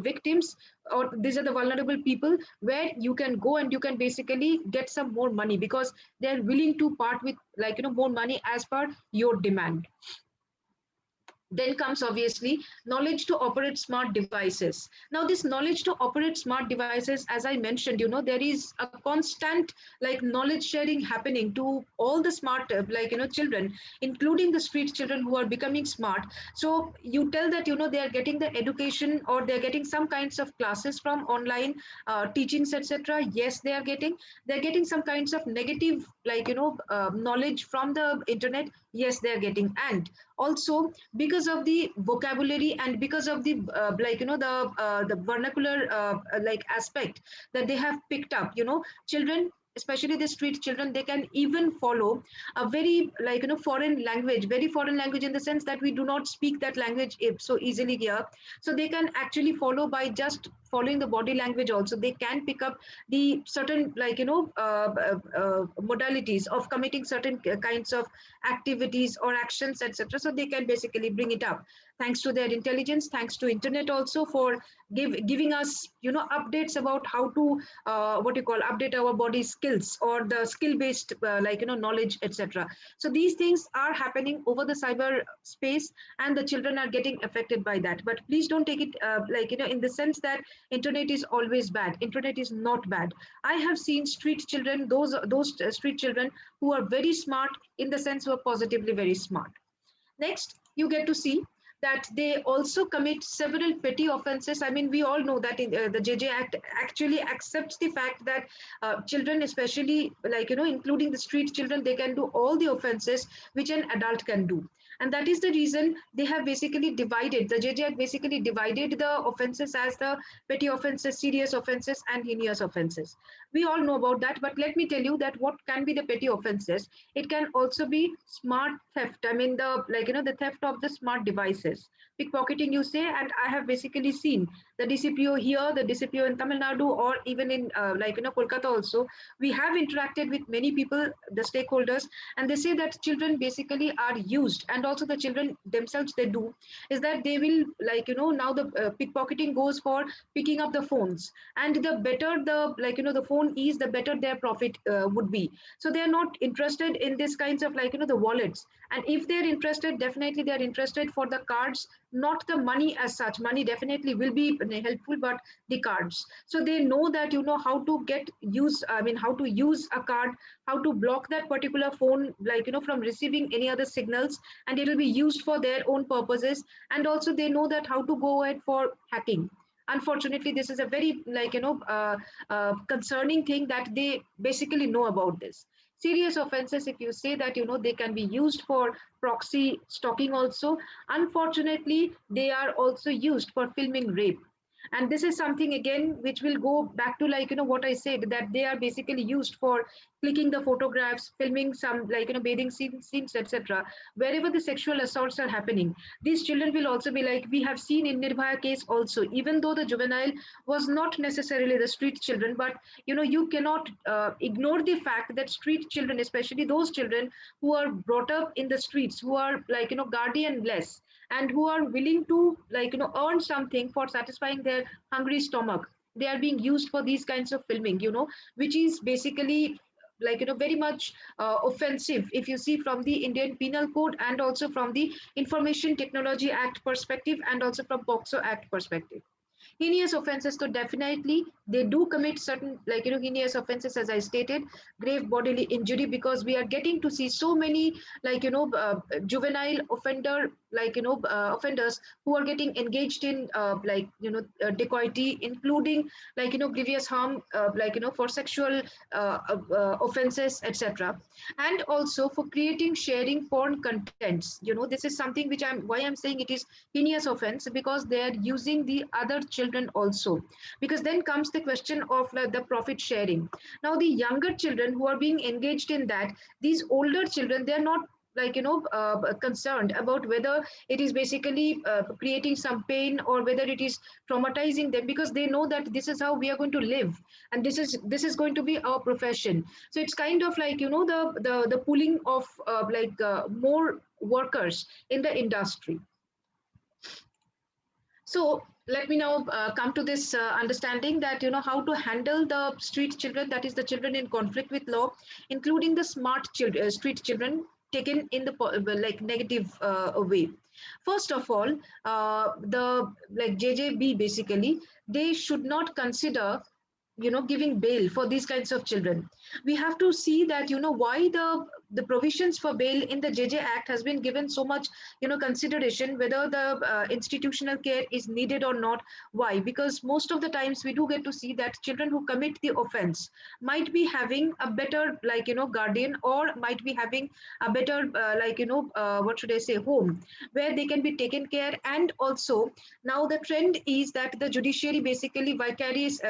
victims, or these are the vulnerable people where you can go and you can basically get some more money, because they're willing to part with more money as per your demand. Then comes obviously knowledge to operate smart devices. Now this knowledge to operate smart devices, as I mentioned, there is a constant knowledge sharing happening to all the smart children, including the street children who are becoming smart. So you tell that they are getting the education, or they're getting some kinds of classes from online teachings, etc. Yes, they're getting some kinds of negative knowledge from the internet. Yes, they're getting. And also because of the vocabulary and because of the the vernacular aspect that they have picked up, children, especially the street children, they can even follow a very foreign language, very foreign language, in the sense that we do not speak that language so easily here. So they can actually follow by just following the body language also, they can pick up the certain modalities of committing certain kinds of activities or actions, etc. So they can basically bring it up thanks to their intelligence, thanks to internet also for giving us updates about how to what you call update our body skills or the skill based knowledge, etc. So these things are happening over the cyber space, and the children are getting affected by that. But please don't take it in the sense that internet is always bad. Internet is not bad. I have seen street children, those street children who are very smart, in the sense who are positively very smart. Next, you get to see that they also commit several petty offenses. I mean, we all know that the JJ Act actually accepts the fact that children, especially including the street children, they can do all the offenses which an adult can do. And that is the reason they have basically divided, the JJ Act basically divided the offenses as the petty offenses, serious offenses, and heinous offenses. We all know about that, but let me tell you that what can be the petty offenses. It can also be smart theft. I mean, the theft of the smart devices, pickpocketing, you say. And I have basically seen the DCPO here, the DCPO in Tamil Nadu, or even in Kolkata also. We have interacted with many people, the stakeholders, and they say that children basically are used, and also the children themselves, they do, is that they will now the pickpocketing goes for picking up the phones, and the better the phone is, the better their profit would be. So they are not interested in this kinds of the wallets. And if they're interested, definitely they're interested for the cards, not the money as such. Money definitely will be helpful, but the cards. So they know that how to how to use a card, how to block that particular phone from receiving any other signals, and it will be used for their own purposes. And also they know that how to go ahead for hacking. Unfortunately, this is a very concerning thing that they basically know about this. Serious offenses, if you say that they can be used for proxy stalking also. Unfortunately, they are also used for filming rape. And this is something again which will go back to what I said, that they are basically used for clicking the photographs, filming some bathing scenes, etc. Wherever the sexual assaults are happening, these children will also be we have seen in Nirbhaya case also, even though the juvenile was not necessarily the street children, but you cannot ignore the fact that street children, especially those children who are brought up in the streets, who are guardianless, and who are willing to earn something for satisfying their hungry stomach, they are being used for these kinds of filming, which is basically very much offensive if you see from the Indian Penal Code, and also from the Information Technology Act perspective, and also from POCSO Act perspective. Heinous offenses, so definitely they do commit certain heinous offenses, as I stated, grave bodily injury, because we are getting to see so many juvenile offender offenders who are getting engaged in dacoity, including grievous harm for sexual offenses, etc. And also for creating, sharing porn contents. This is something which I'm saying it is heinous offense, because they are using the other children also. Because then comes the question of the profit sharing. Now the younger children who are being engaged in that, these older children, they are not concerned about whether it is basically creating some pain or whether it is traumatizing them, because they know that this is how we are going to live, and this is going to be our profession. So it's kind of the pulling of more workers in the industry. So let me now come to this understanding that how to handle the street children, that is the children in conflict with law, including the smart street children taken in the negative way. First of all, the JJB basically, they should not consider giving bail for these kinds of children. We have to see that why the provisions for bail in the JJ Act has been given so much consideration, whether the institutional care is needed or not. Why? Because most of the times we do get to see that children who commit the offense might be having a better guardian, or might be having a better what should I say, home, where they can be taken care. And also now the trend is that the judiciary basically vicarious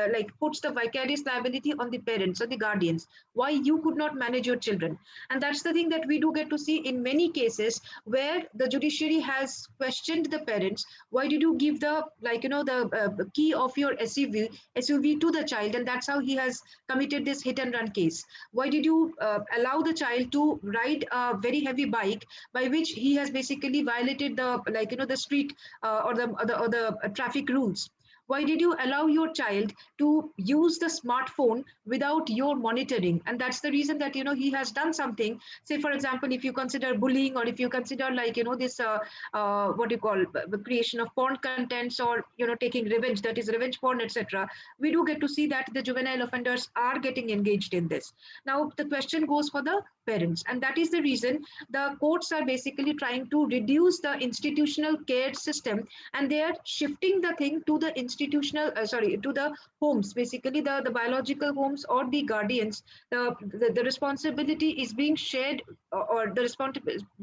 puts the vicarious liability on the parents or the guardians. Why you could not manage your children? And that's the thing that we do get to see in many cases where the judiciary has questioned the parents. Why did you give the the key of your SUV to the child, and that's how he has committed this hit and run case? Why did you allow the child to ride a very heavy bike by which he has basically violated the the street or the traffic rules? Why did you allow your child to use the smartphone without your monitoring? And that's the reason that he has done something. Say for example, if you consider bullying, or if you consider this what you call the creation of porn contents, or taking revenge, that is revenge porn, etc., we do get to see that the juvenile offenders are getting engaged in this. Now the question goes for the parents, and that is the reason the courts are basically trying to reduce the institutional care system, and they are shifting the thing to the to the homes, basically the biological homes or the guardians. The responsibility is being shared, or the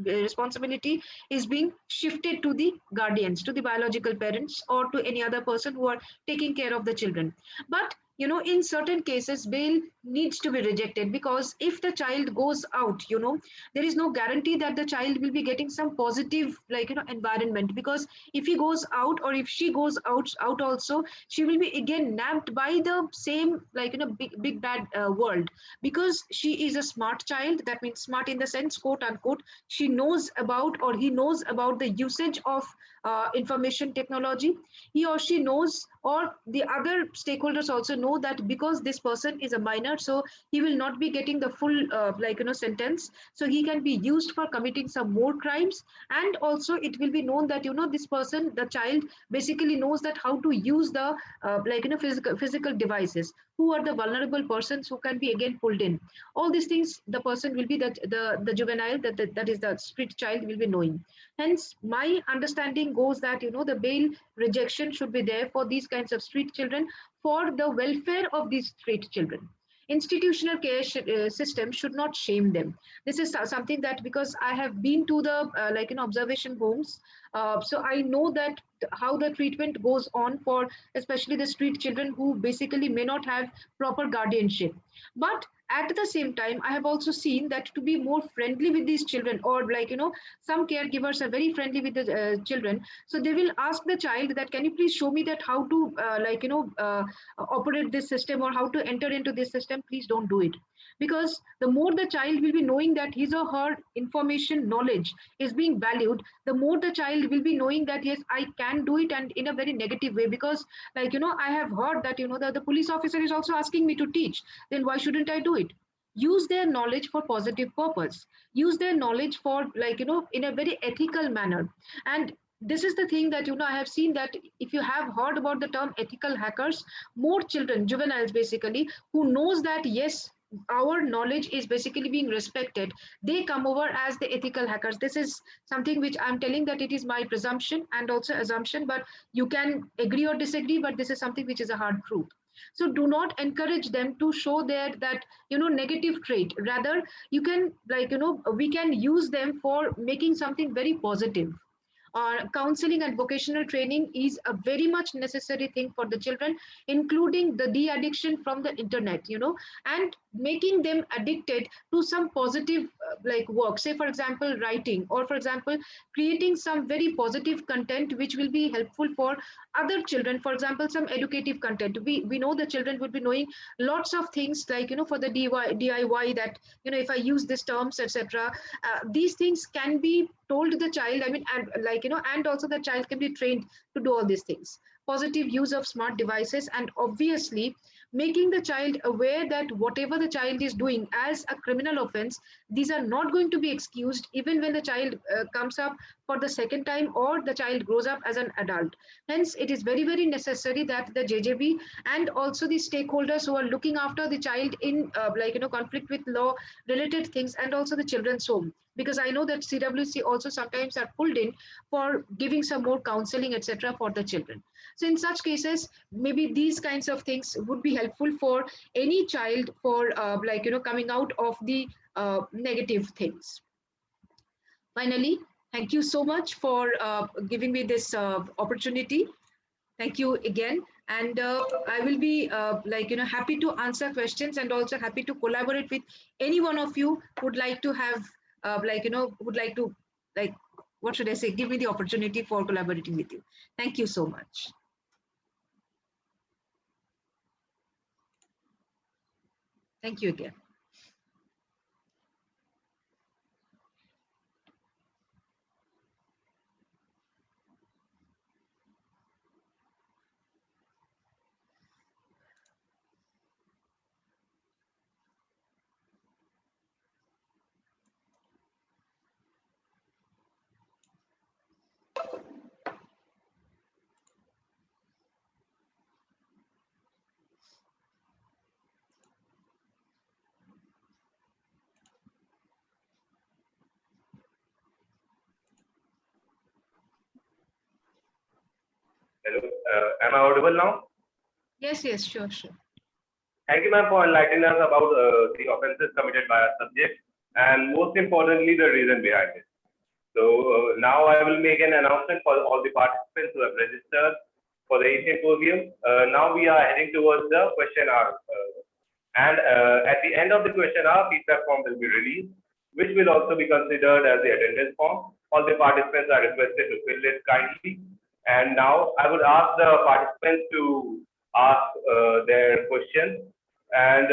responsibility is being shifted to the guardians, to the biological parents, or to any other person who are taking care of the children. But in certain cases bail needs to be rejected, because if the child goes out, there is no guarantee that the child will be getting some positive environment, because if he goes out, or if she goes out also, she will be again nabbed by the same big bad world, because she is a smart child. That means smart in the sense, quote unquote, she knows about, or he knows about the usage of information technology. He or she knows, or the other stakeholders also know, that because this person is a minor, so he will not be getting the full sentence, so he can be used for committing some more crimes. And also it will be known that this person, the child, basically knows that how to use the physical devices. Who are the vulnerable persons who can be again pulled in? All these things the person will be, that the juvenile, that is the street child, will be knowing. Hence my understanding goes that the bail rejection should be there for these kinds of street children, for the welfare of these street children. Institutional care system should not shame them. This is something that, because I have been to the observation homes, so I know that how the treatment goes on for especially the street children who basically may not have proper guardianship. But at the same time, I have also seen that to be more friendly with these children, or some caregivers are very friendly with the children, so they will ask the child that, can you please show me that how to operate this system, or how to enter into this system. Please don't do it. Because the more the child will be knowing that his or her information knowledge is being valued, the more the child will be knowing that, yes, I can do it, and in a very negative way. Because I have heard that the police officer is also asking me to teach, then why shouldn't I do it? Use their knowledge for positive purpose. Use their knowledge for in a very ethical manner. And this is the thing that I have seen, that if you have heard about the term ethical hackers, more children, juveniles basically, who knows that, yes, our knowledge is basically being respected, they come over as the ethical hackers. This is something which I'm telling that it is my presumption and also assumption, but you can agree or disagree, but this is something which is a hard truth. So do not encourage them to show their that negative trait. Rather, you can we can use them for making something very positive. Counseling and vocational training is a very much necessary thing for the children, including the de-addiction from the internet, and making them addicted to some positive work. Say, for example, writing, or for example, creating some very positive content which will be helpful for other children. For example, some educative content. We know the children would be knowing lots of things for the DIY, that if I use these terms, etc. These things can be told to the child. I mean, and and also the child can be trained to do all these things. Positive use of smart devices, and obviously making the child aware that whatever the child is doing as a criminal offense, these are not going to be excused even when the child comes up for the second time, or the child grows up as an adult. Hence, it is very, very necessary that the JJB and also the stakeholders who are looking after the child in conflict with law related things, and also the children's home, because I know that CWC also sometimes are pulled in for giving some more counseling, etc., for the children. So in such cases, maybe these kinds of things would be helpful for any child for coming out of the negative things. Finally, thank you so much for giving me this opportunity. Thank you again. And I will be happy to answer questions and also happy to collaborate with any one of you who would like to have, would like to, what should I say, give me the opportunity for collaborating with you. Thank you so much. Thank you again. Hello, am I audible now? Yes, yes, sure, sure. Thank you, ma'am, for enlightening us about the offences committed by our subject and most importantly, the reason behind it. So now I will make an announcement for all the participants who have registered for the Asian Symposium. Now we are heading towards the question hour. And at the end of the question hour, feedback form will be released, which will also be considered as the attendance form. All the participants are requested to fill it kindly. And now I would ask the participants to ask their questions, and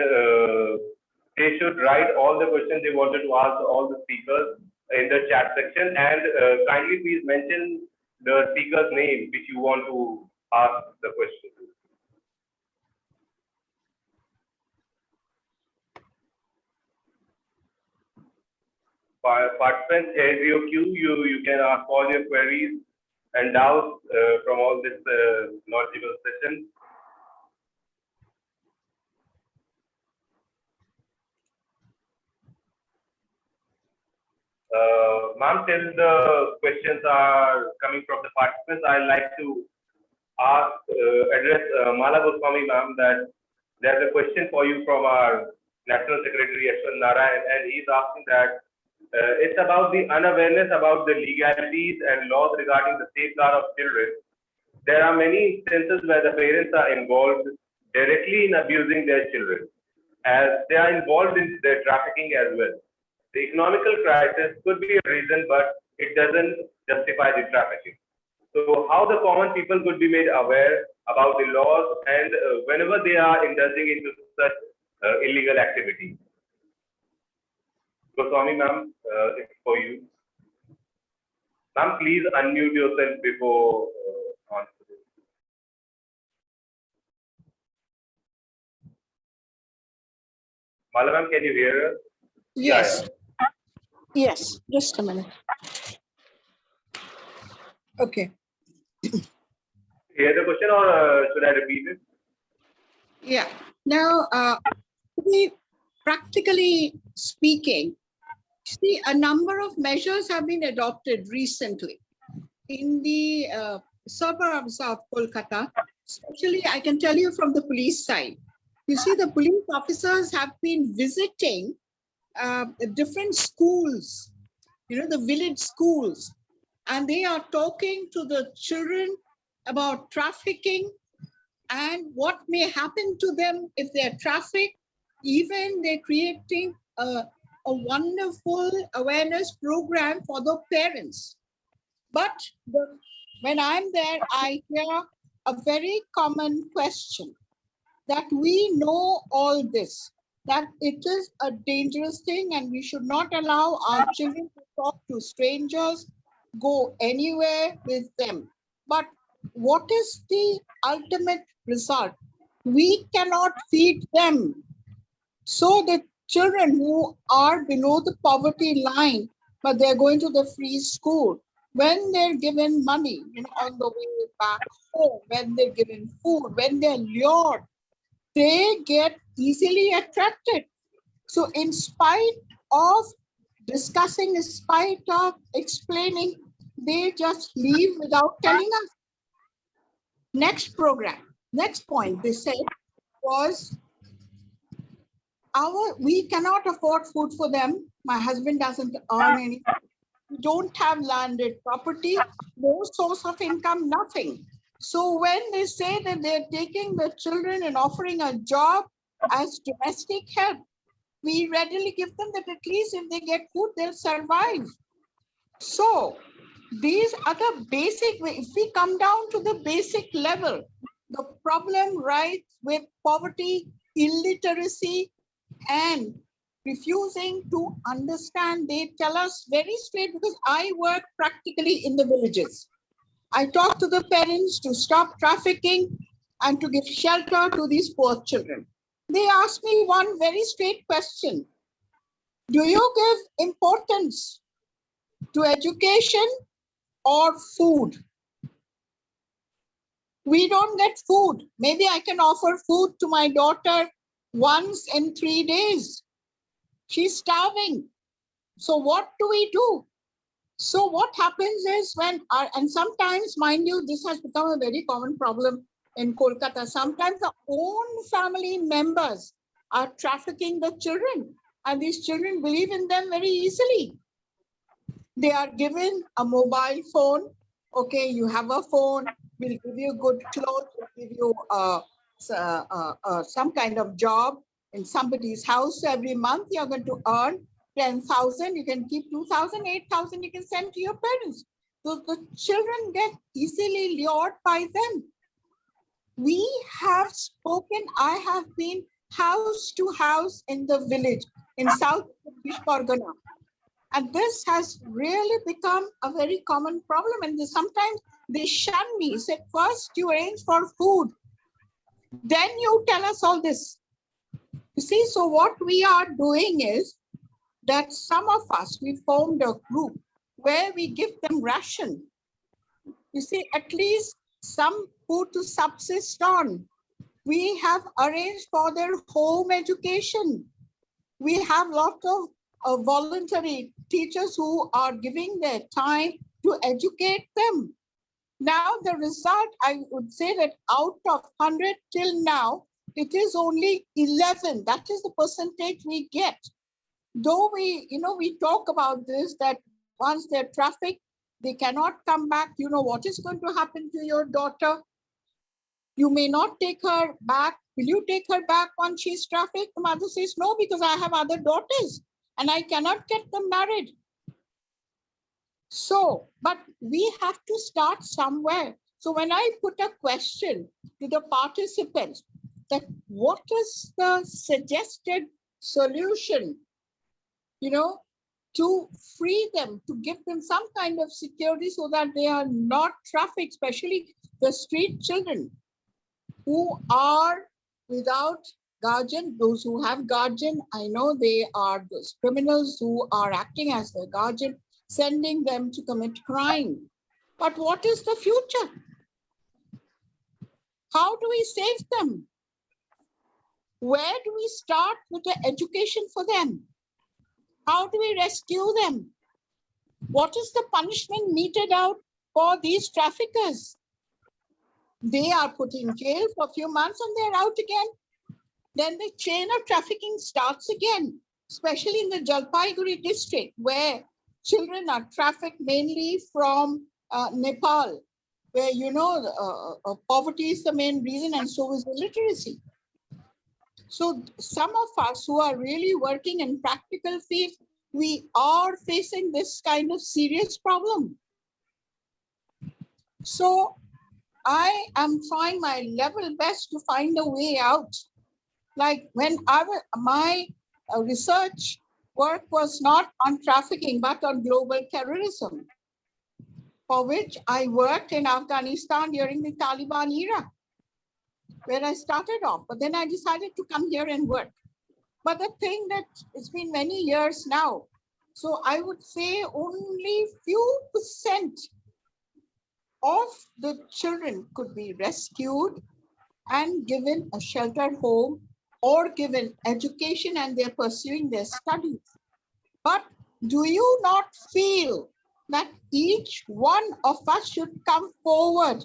they should write all the questions they wanted to ask all the speakers in the chat section, and kindly please mention the speaker's name which you want to ask the question to. Participants, as your queue, you can ask all your queries and doubts from all this knowledgeable session. Ma'am, till the questions are coming from the participants, I'd like to address Mala Goswami, ma'am, that there's a question for you from our National Secretary Yashwant Narayan, and he's asking that it's about the unawareness about the legalities and laws regarding the safeguard of children. There are many instances where the parents are involved directly in abusing their children, as they are involved in their trafficking as well. The economical crisis could be a reason, but it doesn't justify the trafficking. So how the common people could be made aware about the laws and whenever they are indulging into such illegal activities. Goswami ma'am, it's for you. Ma'am, please unmute yourself before answering. Mala ma'am, can you hear us? Yes. Yeah. Yes, just a minute. Okay. Hear the question, or should I repeat it? Yeah. Now, practically speaking, see, a number of measures have been adopted recently in the suburbs of Kolkata. Especially, I can tell you from the police side. You see, the police officers have been visiting different schools, the village schools, and they are talking to the children about trafficking and what may happen to them if they are trafficked. Even they're creating a wonderful awareness program for the parents. But when I'm there, I hear a very common question that we know all this, that it is a dangerous thing and we should not allow our children to talk to strangers, go anywhere with them. But what is the ultimate result? We cannot feed them. So the children who are below the poverty line, but they're going to the free school, when they're given money on the way back home, when they're given food, when they're lured, they get easily attracted. So in spite of discussing, in spite of explaining, they just leave without telling us. Next point they said was, we cannot afford food for them. My husband doesn't earn anything. We don't have landed property, no source of income, nothing. So when they say that they're taking the children and offering a job as domestic help, we readily give them that at least if they get food, they'll survive. So these are the basic, if we come down to the basic level, the problem right with poverty, illiteracy, and refusing to understand. They tell us very straight, because I work practically in the villages. I talk to the parents to stop trafficking and to give shelter to these poor children. They ask me one very straight question. Do you give importance to education or food? We don't get food. Maybe I can offer food to my daughter once in 3 days. She's starving. So what do we do? So what happens is and sometimes, mind you, this has become a very common problem in Kolkata. Sometimes the own family members are trafficking the children, and these children believe in them very easily. They are given a mobile phone. Okay, you have a phone, we'll give you good clothes, we'll give you some kind of job in somebody's house. Every month you're going to earn 10,000, you can keep 2,000, 8,000, you can send to your parents. So the children get easily lured by them. We have spoken, I have been house to house in the village in South Pargana. And this has really become a very common problem. And sometimes they shun me, say, first you arrange for food, then you tell us all this. You see, so what we are doing is that some of us, we formed a group where we give them ration. You see, at least some food to subsist on. We have arranged for their home education. We have lots of voluntary teachers who are giving their time to educate them. Now the result, I would say that out of 100 till now, it is only 11. That is the percentage we get. Though we talk about this, that once they're trafficked, they cannot come back. You know what is going to happen to your daughter? You may not take her back. Will you take her back once she's trafficked? The mother says, no, because I have other daughters and I cannot get them married. So, but we have to start somewhere. So when I put a question to the participants, that what is the suggested solution, to free them, to give them some kind of security so that they are not trafficked, especially the street children who are without guardian. Those who have guardian, I know they are those criminals who are acting as their guardian, sending them to commit crime. But what is the future? How do we save them? Where do we start with the education for them? How do we rescue them? What is the punishment meted out for these traffickers? They are put in jail for a few months and they're out again. Then the chain of trafficking starts again, especially in the Jalpaiguri district, where children are trafficked mainly from Nepal, where, poverty is the main reason, and so is illiteracy. So some of us who are really working in practical fields, we are facing this kind of serious problem. So I am trying my level best to find a way out. Like when my research work was not on trafficking, but on global terrorism, for which I worked in Afghanistan during the Taliban era, where I started off. But then I decided to come here and work. But the thing that it's been many years now, so I would say only few percent of the children could be rescued and given a sheltered home or given education, and they're pursuing their studies. But do you not feel that each one of us should come forward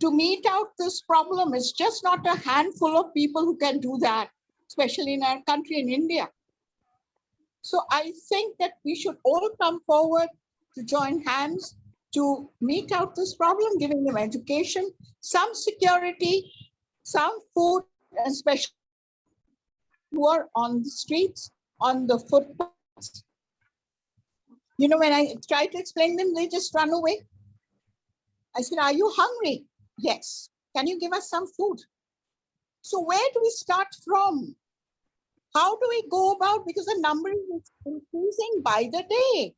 to meet out this problem? It's just not a handful of people who can do that, especially in our country, in India. So I think that we should all come forward to join hands to meet out this problem, giving them education, some security, some food, and especially who are on the streets, on the footpaths. You know, when I try to explain them, they just run away. I said, are you hungry? Yes. Can you give us some food? So where do we start from? How do we go about? Because the number is increasing by the day.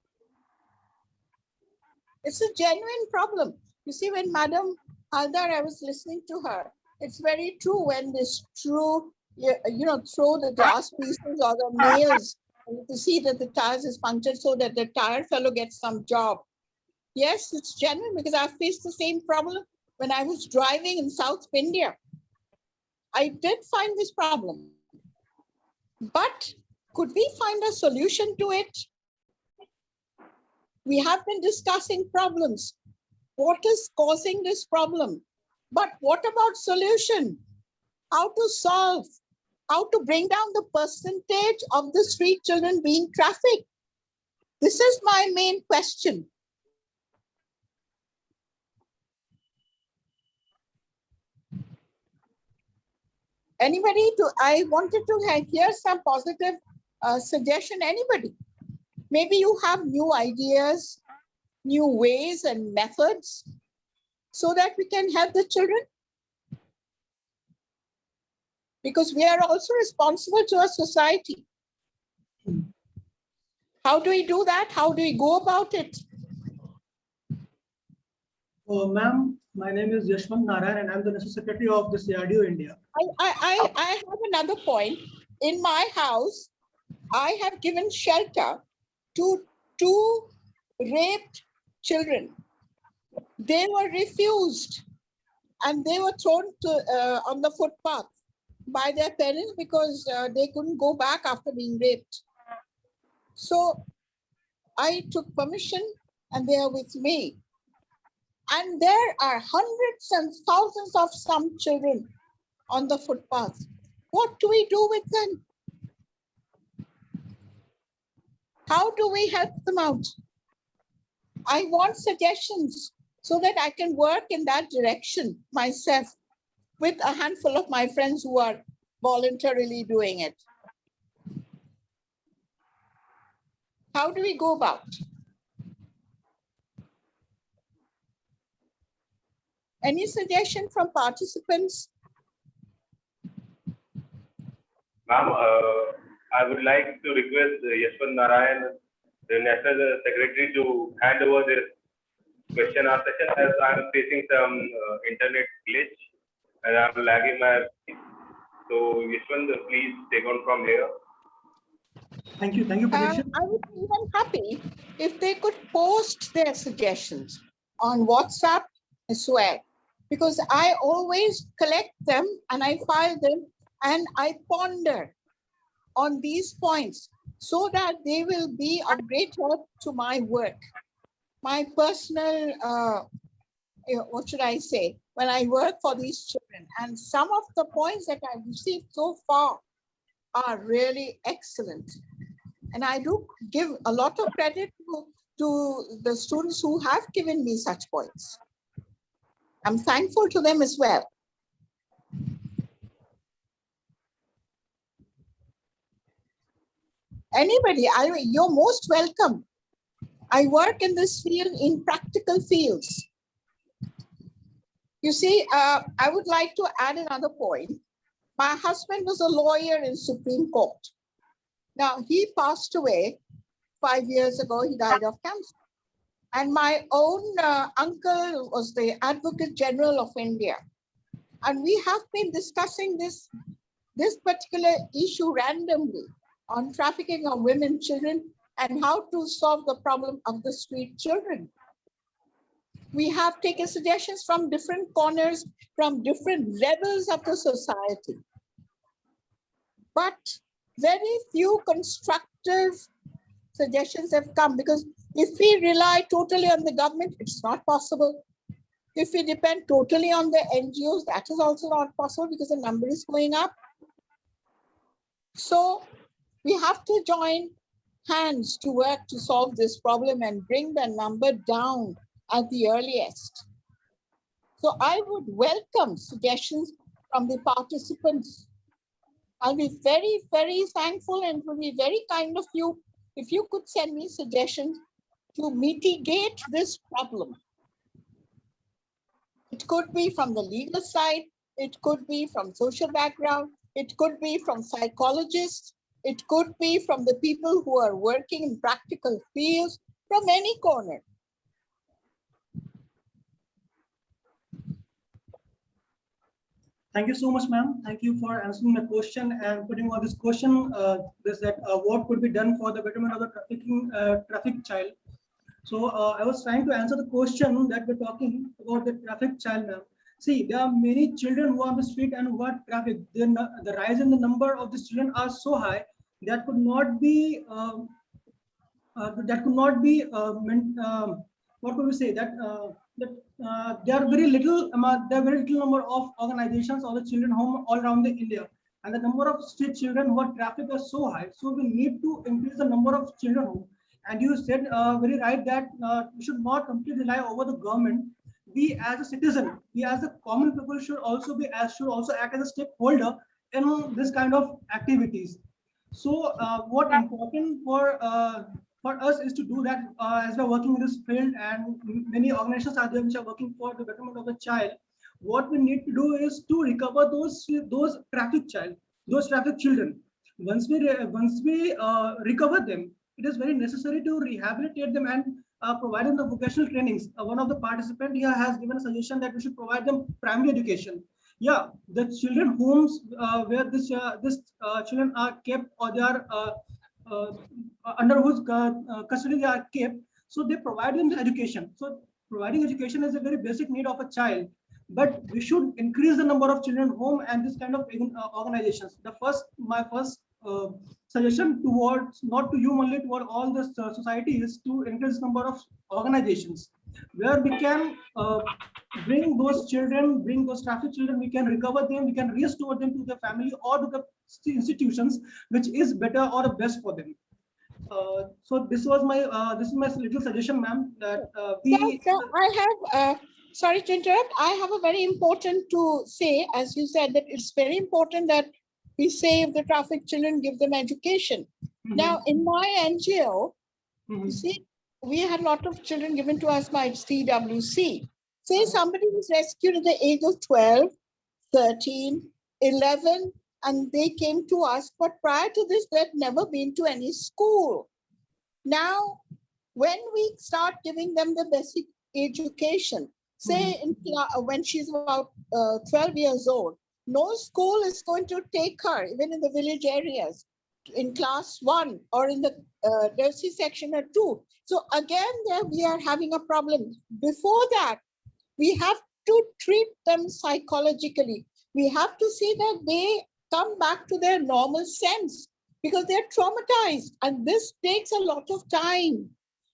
It's a genuine problem. You see, when Madam Haldar, I was listening to her, it's very true when this throw the glass pieces or the nails to see that the tires is punctured so that the tire fellow gets some job. Yes, it's genuine because I faced the same problem when I was driving in South India. I did find this problem. But could we find a solution to it? We have been discussing problems. What is causing this problem? But what about solution? How to solve? How to bring down the percentage of the street children being trafficked? This is my main question. Anybody I wanted to hear some positive suggestion, anybody? Maybe you have new ideas, new ways and methods so that we can help the children. Because we are also responsible to our society. How do we do that? How do we go about it? Ma'am, my name is Yashwant Narayan and I'm the National Secretary of the CRDO India. I have another point. In my house, I have given shelter to 2 raped children. They were refused and they were thrown on the footpath by their parents because they couldn't go back after being raped. So I took permission and they are with me. And there are hundreds and thousands of some children on the footpath. What do we do with them? How do we help them out? I want suggestions so that I can work in that direction myself with a handful of my friends who are voluntarily doing it. How do we go about? Any suggestion from participants? Ma'am, I would like to request Yashwant Narayan, the National Secretary, to hand over this question answer session as I'm facing some internet glitch and I'm lagging my. So Yashwant, please take on from here. Thank you, Pratiksha. I would be even happy if they could post their suggestions on WhatsApp as well, because I always collect them and I file them and I ponder on these points so that they will be of great help to my work, my personal, what should I say, when I work for these children. And some of the points that I've received so far are really excellent. And I do give a lot of credit to the students who have given me such points. I'm thankful to them as well. Anybody, you're most welcome. I work in this field in practical fields. You see, I would like to add another point. My husband was a lawyer in Supreme Court. Now, he passed away 5 years ago. He died of cancer. And my own uncle was the Advocate General of India. And we have been discussing this particular issue randomly on trafficking of women, children, and how to solve the problem of the street children. We have taken suggestions from different corners, from different levels of the society. But very few constructive suggestions have come, because if we rely totally on the government, it's not possible. If we depend totally on the NGOs, that is also not possible because the number is going up. So we have to join hands to work to solve this problem and bring the number down at the earliest. So I would welcome suggestions from the participants. I'll be very, very thankful, and it will be very kind of you if you could send me suggestions to mitigate this problem. It could be from the legal side, it could be from social background, it could be from psychologists, it could be from the people who are working in practical fields, from any corner. Thank you so much, ma'am. Thank you for answering the question and putting on this question. What could be done for the betterment of the traffic child? So I was trying to answer the question that we're talking about the traffic child, ma'am. See, there are many children who are on the street and who are traffic. The rise in the number of these children are so high that could not be what could we say there are very little number of organizations or the children home all around the India, and the number of street children who are trafficked are so high. So we need to increase the number of children home. And you said very right that we should not completely rely over the government. We as a citizen, we as a common people should also act as a stakeholder in this kind of activities. So what important for us is to do that as we're working in this field, and many organizations are there which are working for the betterment of the child. What we need to do is to recover those traffic children. Once we recover them, it is very necessary to rehabilitate them and provide them the vocational trainings. One of the participants here has given a suggestion that we should provide them primary education. Yeah, the children homes where this children are kept, or they are under whose custody they are kept, so they provide them the education. So providing education is a very basic need of a child, but we should increase the number of children home and this kind of organizations. My first suggestion towards, not to you only, toward all the society, is to increase number of organizations where we can bring those traffic children, we can recover them, we can restore them to the family or to the institutions which is better or best for them. So this was my this is my little suggestion, ma'am, that I have sorry to interrupt. I have a very important to say, as you said, that it's very important that we save the traffic children, give them education. Now, in my NGO, you see, we had a lot of children given to us by CWC. Say somebody was rescued at the age of 12, 13, 11, and they came to us, but prior to this, they had never been to any school. Now, when we start giving them the basic education, say when she's about 12 years old, no school is going to take her, even in the village areas, in class 1 or in the nursery section or 2. So again, there we are having a problem. Before that, we have to treat them psychologically. We have to see that they come back to their normal sense, because they're traumatized, and this takes a lot of time.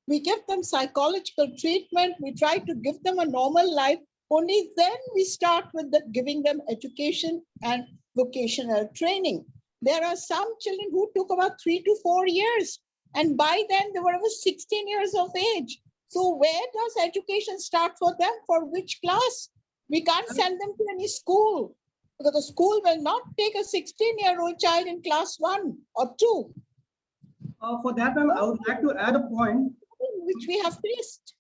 We give them psychological treatment, we try to give them a normal life. Only then we start with giving them education and vocational training. There are some children who took about 3 to 4 years, and by then they were over 16 years of age. So where does education start for them? For which class? We can't send them to any school, because the school will not take a 16-year-old child in class 1 or 2. For that, ma'am, I would like to add a point which we have faced.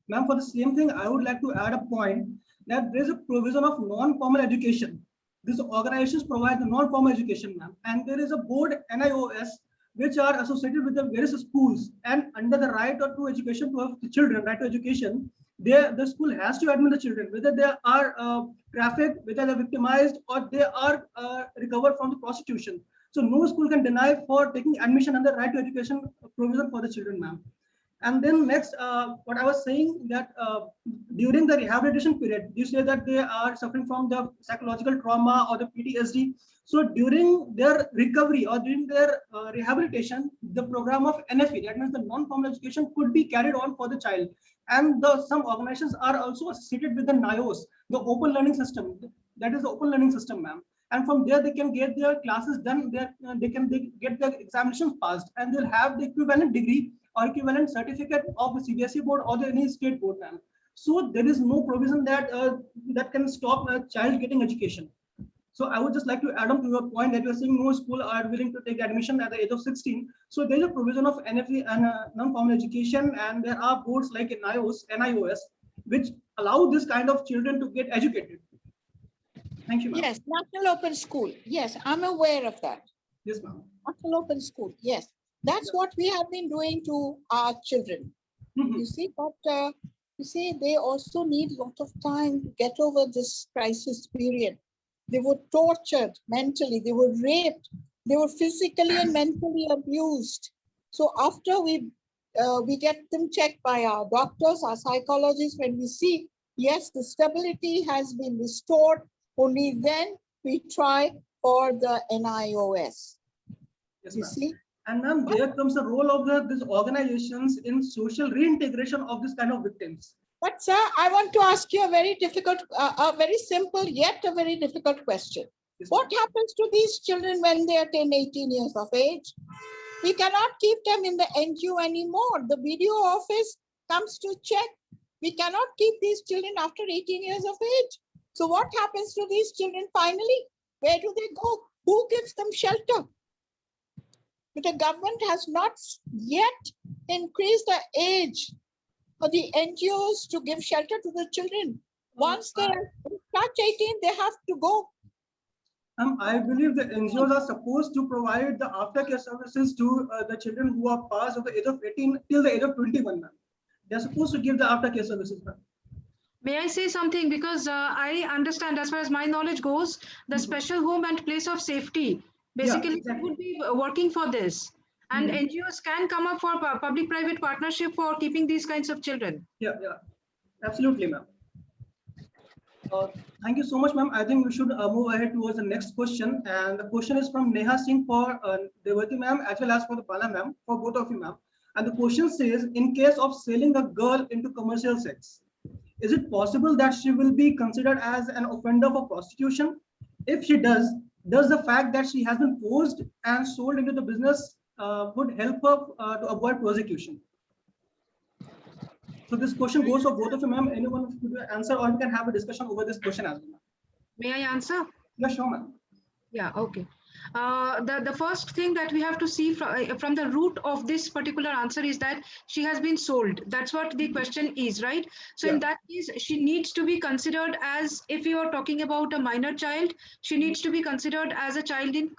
Ma'am, for the same thing, I would like to add a point that there is a provision of non-formal education. These organizations provide the non-formal education, ma'am, and there is a board, NIOS, which are associated with the various schools, and under the right to education of the children, right to education, the school has to admit the children, whether they are trafficked, whether they're victimized, or they are recovered from the prostitution. So no school can deny for taking admission under right to education provision for the children, ma'am. And then next, what I was saying, that during the rehabilitation period, you say that they are suffering from the psychological trauma or the PTSD. So during their recovery or during their rehabilitation, the program of NFE, that means the non-formal education, could be carried on for the child. And some organizations are also associated with the NIOS, the open learning system. That is the open learning system, ma'am. And from there, they can get their classes done. They get their examinations passed, and they'll have the equivalent degree or equivalent certificate of the CBSE board or the any state board, ma'am. So there is no provision that that can stop a child getting education. So I would just like to add on to your point that you are saying no school are willing to take admission at the age of 16. So there is a provision of NFE and non-formal education, and there are boards like NIOS, which allow this kind of children to get educated. Thank you, ma'am. Yes, National Open School. Yes, I'm aware of that. Yes, ma'am. National Open School. Yes, that's what we have been doing to our children. Mhm. You see, but you see, they also need a lot of time to get over this crisis period. They were tortured mentally, they were raped, they were physically and mentally abused. So after we get them checked by our doctors, our psychologists, when we see, yes, the stability has been restored, only then we try for the NIOS. Yes, You ma'am. see? And ma'am, there comes the role of these organizations in social reintegration of this kind of victims. But sir, I want to ask you a very difficult, a very simple yet a very difficult question. Yes, What happens to these children when they attain 18 years of age? We cannot keep them in the NGO anymore. The BDO office comes to check. We cannot keep these children after 18 years of age. So what happens to these children finally? Where do they go? Who gives them shelter? But the government has not yet increased the age for the NGOs to give shelter to the children. Once they touch 18, they have to go. I believe the NGOs are supposed to provide the aftercare services to the children who are past of the age of 18 till the age of 21. Ma'am. They're supposed to give the aftercare services. Ma'am. May I say something? Because I understand, as far as my knowledge goes, the special home and place of safety basically exactly. would be working for this. And Mhm. NGOs can come up for public-private partnership for keeping these kinds of children. Yeah, absolutely, ma'am. Thank you so much, ma'am. I think we should move ahead towards the next question. And the question is from Neha Singh for Devati ma'am, as well as for the Bala ma'am, for both of you, ma'am. And the question says, in case of selling a girl into commercial sex, is it possible that she will be considered as an offender for prostitution? If she does the fact that she has been forced and sold into the business would help her to avoid prosecution? So this question goes for both of you, ma'am. Anyone could answer, or we can have a discussion over this question as well. May I answer? Yeah, sure, ma'am. Yeah, okay. The first thing that we have to see from the root of this particular answer is that she has been sold. That's what the question is, right? So in that case, she needs to be considered as, if you are talking about a minor child, she needs to be considered as a child in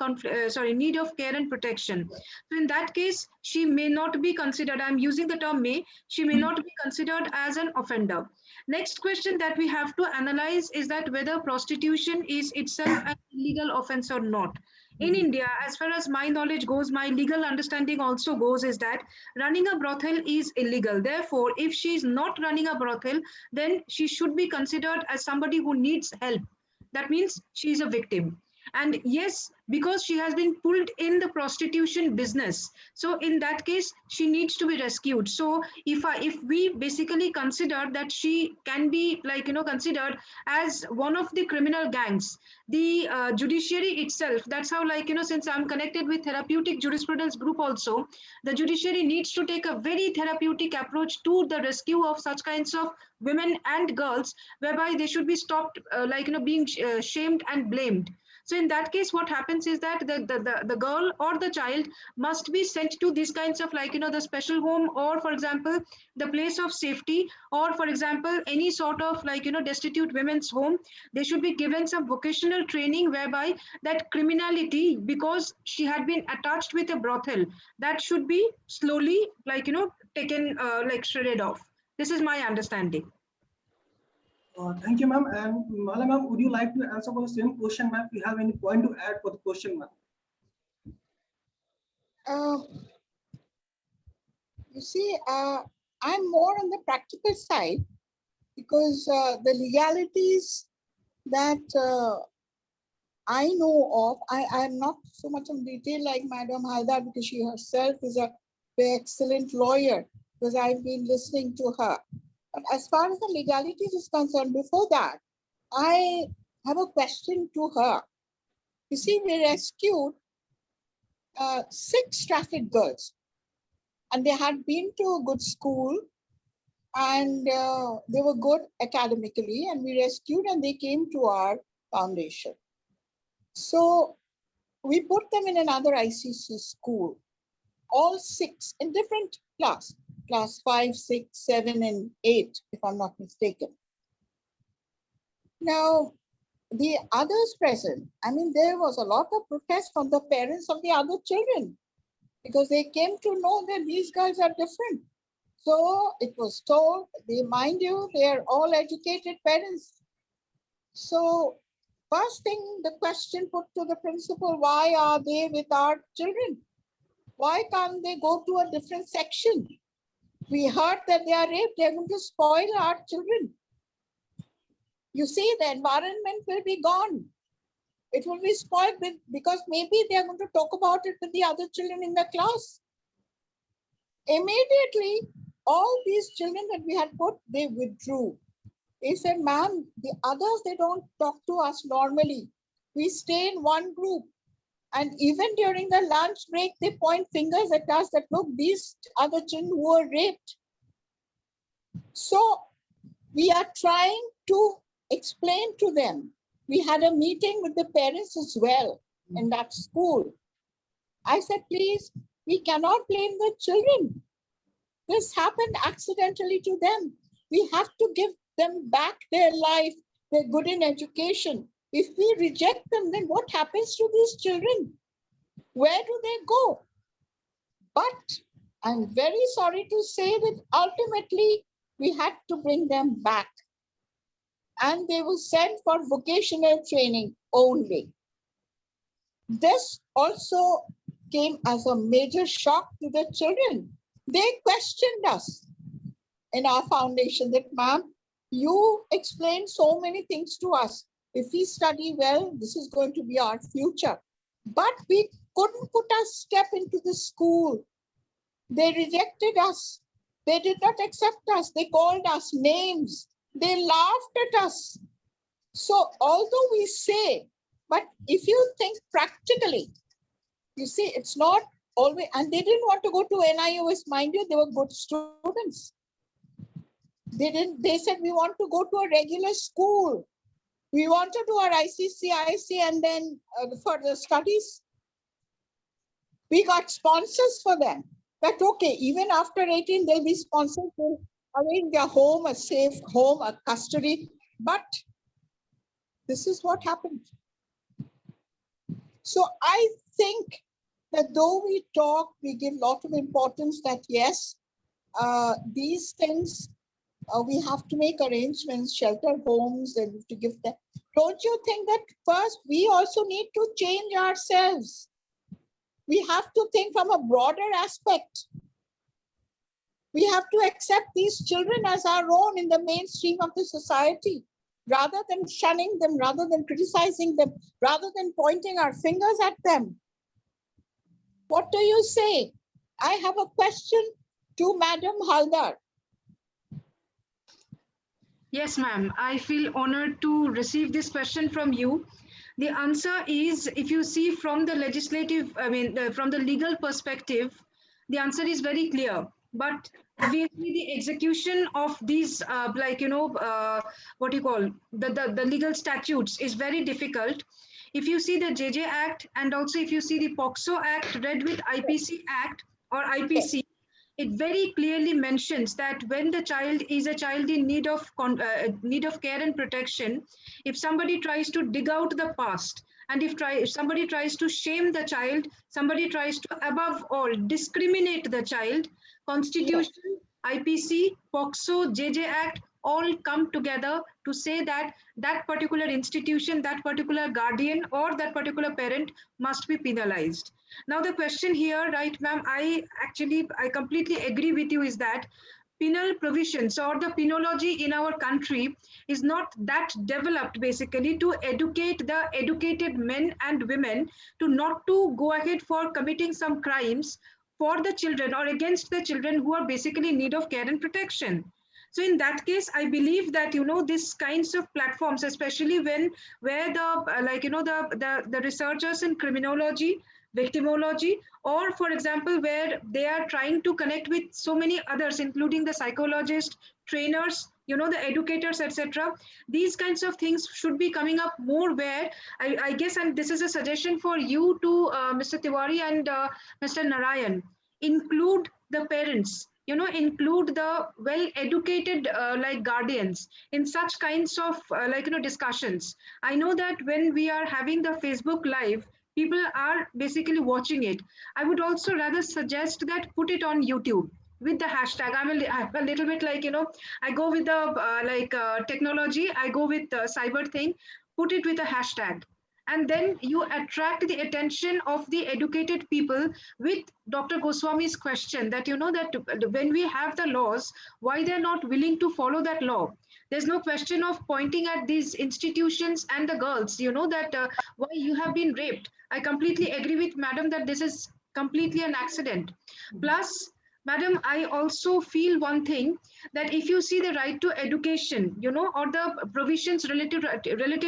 need of care and protection. So in that case, she may not be considered, I'm using the term may, she may not be considered as an offender. Next question that we have to analyze is that whether prostitution is itself an illegal offense or not. In India, as far as my knowledge goes, my legal understanding also goes, is that running a brothel is illegal. Therefore, if she is not running a brothel, then she should be considered as somebody who needs help. That means she is a victim. And yes, because she has been pulled in the prostitution business, so in that case she needs to be rescued. So if we basically consider that she can be considered as one of the criminal gangs, the judiciary itself, that's how, since I'm connected with therapeutic jurisprudence group also, the judiciary needs to take a very therapeutic approach to the rescue of such kinds of women and girls, whereby they should be stopped being shamed and blamed. So in that case, what happens is that the girl or the child must be sent to these kinds of the special home, or for example, the place of safety, or for example, any sort of destitute women's home. They should be given some vocational training whereby that criminality, because she had been attached with a brothel, that should be slowly taken shredded off. This is my understanding. Thank you, ma'am. And Mala ma'am, would you like to answer for the same question, ma'am? If you have any point to add for the question, ma'am? You see, I'm more on the practical side, because the legalities that I know of, I'm not so much in detail like Madam Haidar, because she herself is a very excellent lawyer, because I've been listening to her. But as far as the legalities is concerned, before that, I have a question to her. You see, we rescued 6 trafficked girls, and they had been to a good school, and they were good academically, and we rescued and they came to our foundation. So we put them in another ICC school, all 6 in different class 5, 6, 7, and 8, if I'm not mistaken. Now, the others present, I mean, there was a lot of protest from the parents of the other children because they came to know that these guys are different. So it was told, mind you, they are all educated parents. So first thing, the question put to the principal, why are they with our children? Why can't they go to a different section? We heard that they are raped, they're going to spoil our children. You see, the environment will be gone. It will be spoiled because maybe they are going to talk about it with the other children in the class. Immediately, all these children that we had put, they withdrew. They said, ma'am, the others, they don't talk to us normally. We stay in one group. And even during the lunch break, they point fingers at us that, look, these other children who were raped. So we are trying to explain to them. We had a meeting with the parents as well in that school. I said, please, we cannot blame the children. This happened accidentally to them. We have to give them back their life. They're good in education. If we reject them, then what happens to these children? Where do they go? But I'm very sorry to say that ultimately we had to bring them back. And they were sent for vocational training only. This also came as a major shock to the children. They questioned us in our foundation that, ma'am, you explained so many things to us. If we study well, this is going to be our future. But we couldn't put our step into the school. They rejected us. They did not accept us. They called us names. They laughed at us. So although we say, but if you think practically, you see, it's not always, and they didn't want to go to NIOS, mind you, they were good students. They said, we want to go to a regular school. We want to do our ICC and then for the studies. We got sponsors for them. But okay, even after 18, they'll be sponsors to arrange their home, a safe home, a custody. But this is what happened. So I think that though we talk, we give a lot of importance that yes, these things, we have to make arrangements, shelter homes, and to give them. Don't you think that first we also need to change ourselves? We have to think from a broader aspect. We have to accept these children as our own in the mainstream of the society, rather than shunning them, rather than criticizing them, rather than pointing our fingers at them. What do you say? I have a question to Madam Haldar. Yes, ma'am. I feel honored to receive this question from you. The answer is, if you see from the legislative, from the legal perspective, the answer is very clear. But obviously the execution of these, what you call, the legal statutes is very difficult. If you see the JJ Act and also if you see the POCSO Act read with IPC Act or IPC, it very clearly mentions that when the child is a child in need of care and protection, if somebody tries to dig out the past, and if somebody tries to shame the child, somebody tries to, above all, discriminate the child, Constitution, IPC, POCSO, JJ Act, all come together to say that that particular institution, that particular guardian, or that particular parent must be penalized. Now the question here, right, ma'am, I completely agree with you, is that penal provisions or the penology in our country is not that developed basically to educate the educated men and women to not to go ahead for committing some crimes for the children or against the children who are basically in need of care and protection. So in that case, I believe that, these kinds of platforms, especially where the researchers in criminology, victimology, or for example, where they are trying to connect with so many others, including the psychologists, trainers, the educators, etc. These kinds of things should be coming up more, where I guess, and this is a suggestion for you to Mr. Tiwari and Mr. Narayan, include the parents, include the well-educated like guardians in such kinds of discussions. I know that when we are having the Facebook Live, people are basically watching it. I would also rather suggest that put it on YouTube with the hashtag. I'm a little bit like, I go with the technology, I go with the cyber thing, put it with a hashtag. And then you attract the attention of the educated people with Dr. Goswami's question that, that when we have the laws, why they're not willing to follow that law. There's no question of pointing at these institutions and the girls, that why you have been raped. I completely agree with Madam that this is completely an accident. Plus, Madam, I also feel one thing, that if you see the right to education, or the provisions related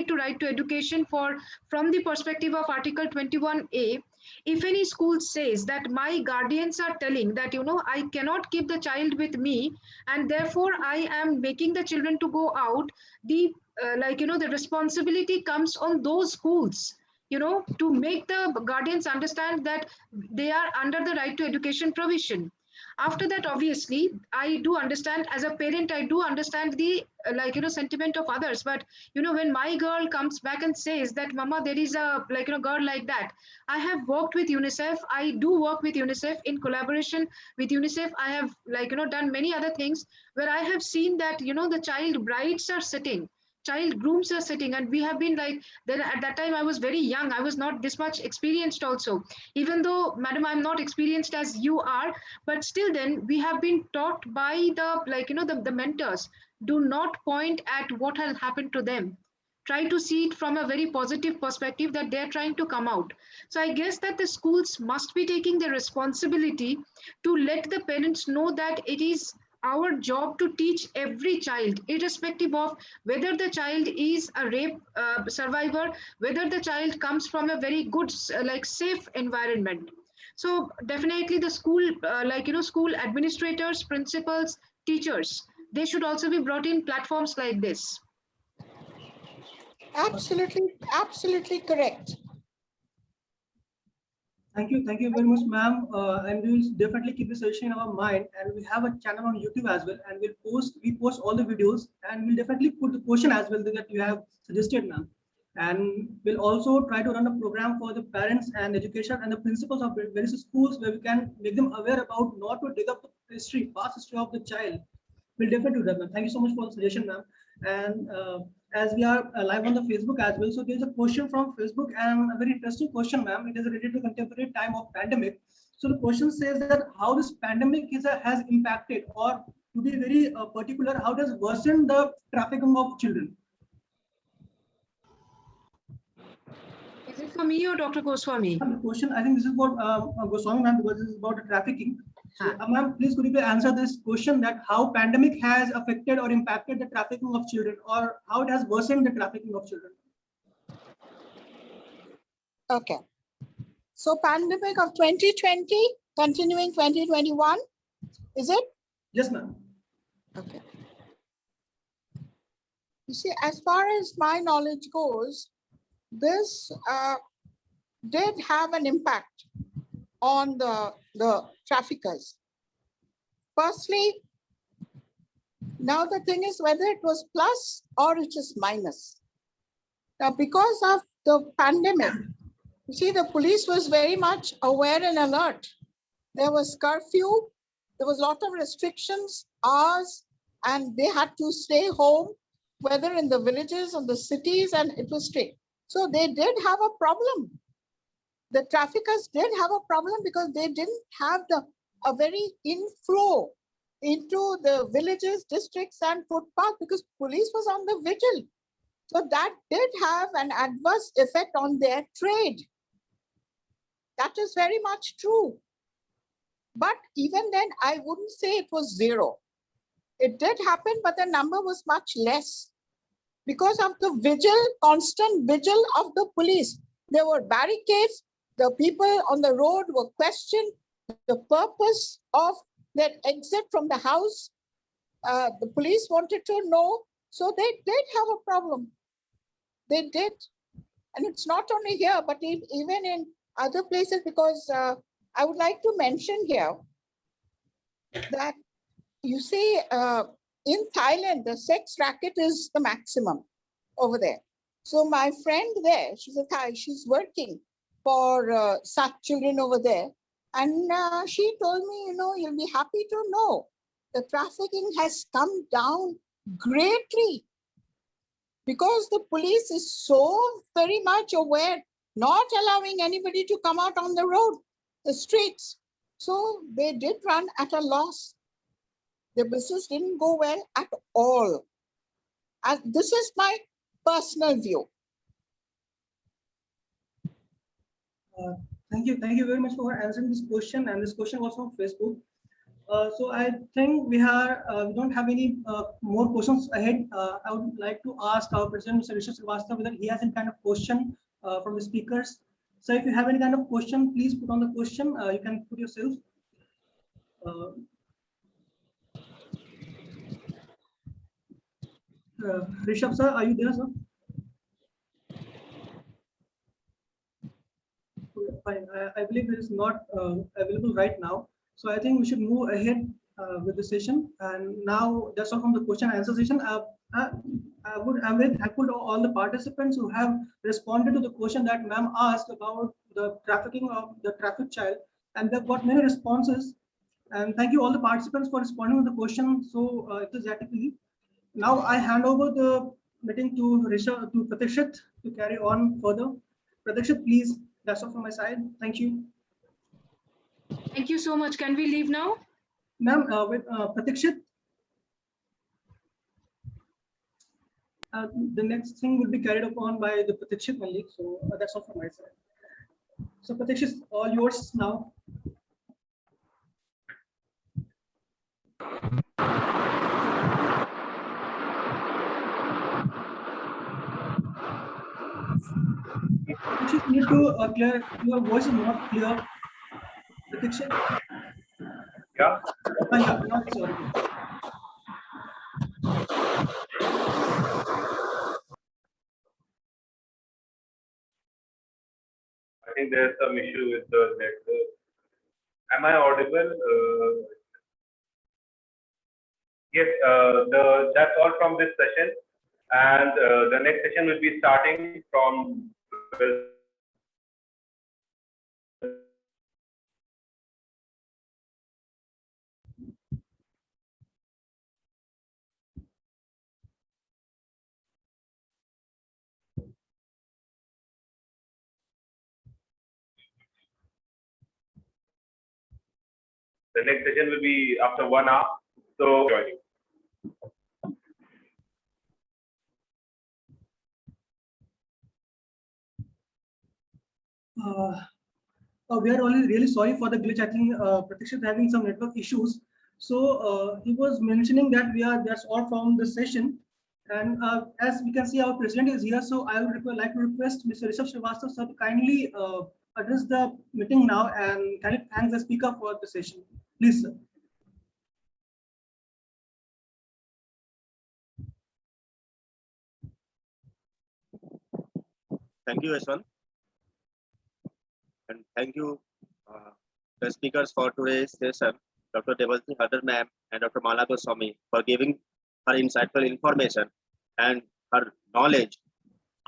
to right to education from the perspective of Article 21A, if any school says that my guardians are telling that, I cannot keep the child with me, and therefore I am making the children to go out, the the responsibility comes on those schools, to make the guardians understand that they are under the right to education provision. After that, obviously, I do understand, as a parent, I do understand the sentiment of others. But when my girl comes back and says that, Mama, there is a girl like that, I have worked with UNICEF. I do work with UNICEF. In collaboration with UNICEF, I have done many other things where I have seen that the child brides are sitting, child grooms are sitting, and we have been then at that time I was very young, I was not this much experienced also, even though, Madam, I'm not experienced as you are, but still then we have been taught by the mentors, do not point at what has happened to them, try to see it from a very positive perspective, that they're trying to come out. So I guess that the schools must be taking the responsibility to let the parents know that it is our job to teach every child, irrespective of whether the child is a rape survivor, whether the child comes from a very good, safe environment. So definitely the school, school administrators, principals, teachers, they should also be brought in platforms like this. Absolutely correct. Thank you very much, ma'am. And we will definitely keep the session in our mind. And we have a channel on YouTube as well, and we post all the videos, and we'll definitely put the question as well that you have suggested, ma'am. And we'll also try to run a program for the parents and education and the principals of various schools, where we can make them aware about not to dig up the past history of the child. We'll definitely do that, ma'am. Thank you so much for the suggestion, ma'am. And as we are live on the Facebook as well, so there's a question from Facebook, and a very interesting question, ma'am. It is related to contemporary time of pandemic. So the question says that how this pandemic has impacted, or to be very particular, how does worsen the trafficking of children? Is it for me or Dr. Goswami? The question, I think this is for Goswami, ma'am, because this is about trafficking. So, ma'am, please could you answer this question, that how pandemic has affected or impacted the trafficking of children, or how it has worsened the trafficking of children? Okay. So pandemic of 2020, continuing 2021, is it? Yes, ma'am. Okay. You see, as far as my knowledge goes, this did have an impact on the traffickers. Firstly, now the thing is whether it was plus or it is minus. Now, because of the pandemic, you see, the police was very much aware and alert. There was curfew, there was a lot of restrictions, hours, and they had to stay home, whether in the villages or the cities, and it was strict. So they did have a problem. The traffickers did have a problem because they didn't have a very inflow into the villages, districts, and footpath, because police was on the vigil. So that did have an adverse effect on their trade. That is very much true. But even then, I wouldn't say it was zero. It did happen, but the number was much less because of the vigil, constant vigil of the police. There were barricades. The people on the road were questioned the purpose of their exit from the house. The police wanted to know, so they did have a problem. They did. And it's not only here, but even in other places, because I would like to mention here that you see, in Thailand, the sex racket is the maximum over there. So my friend there, she's a Thai, she's working for such children over there. And she told me, you'll be happy to know the trafficking has come down greatly because the police is so very much aware, not allowing anybody to come out on the road, the streets. So they did run at a loss. The business didn't go well at all. And this is my personal view. Thank you very much for answering this question, and this question was from Facebook. So I think we don't have any more questions ahead. I would like to ask our President, Mr. Rishabh Srivastava, whether he has any kind of question from the speakers. So if you have any kind of question, please put on the question. You can put yourself. Rishabh sir, are you there, sir? Fine. I believe it is not available right now. So I think we should move ahead with the session. And now that's all from the question and answer session. I'm very thankful to all the participants who have responded to the question that ma'am asked about the trafficking of the trafficked child, and they've got many responses. And thank you all the participants for responding to the question so enthusiastically. Now I hand over the meeting to Pratikshit to carry on further. Pratikshit, please. That's all from my side. Thank you. Thank you so much. Can we leave now? Ma'am, with Pratikshit. The next thing will be carried upon by the Pratikshit only. So that's all from my side. So Pratikshit, all yours now. Pratikshit, you need to clear. Your voice is not clear. Pratikshit. Yeah. Yeah, now it's audible. I think there's some issue with the network. Am I audible? Yes, that's all from this session. And the next session will be starting from the next session will be after 1 hour. So joining. We are only really sorry for the glitch. I think Pratikshit having some network issues. So he was mentioning that that's all from the session. And as we can see, our president is here. So I would like to request Mr. Rishabh Srivastava sir to kindly address the meeting now and kindly thank the speaker for the session. Please, sir. Thank you, Yashwant. And thank you, the speakers for today's session, Dr. Devanshi Hadar ma'am and Dr. Mala Goswami, for giving her insightful information and her knowledge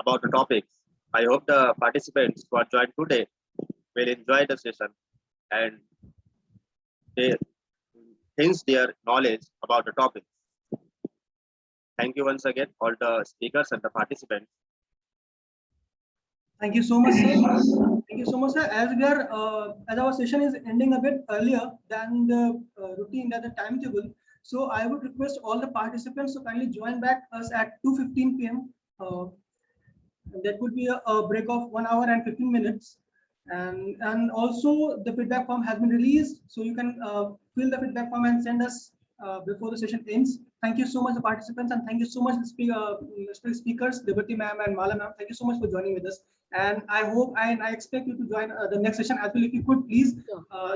about the topics. I hope the participants who are joined today will enjoy the session and they enhance their knowledge about the topics. Thank you once again, all the speakers and the participants. Thank you so much, sir. Thank you so much, sir. As we are, as our session is ending a bit earlier than the routine, than the timetable, so I would request all the participants to kindly join back us at 2:15 p.m. That would be a break of 1 hour and 15 minutes. And also the feedback form has been released, so you can fill the feedback form and send us before the session ends. Thank you so much, the participants, and thank you so much, the speakers, Devati ma'am and Mala ma'am. Thank you so much for joining with us. And I hope and I expect you to join the next session as well. If you could please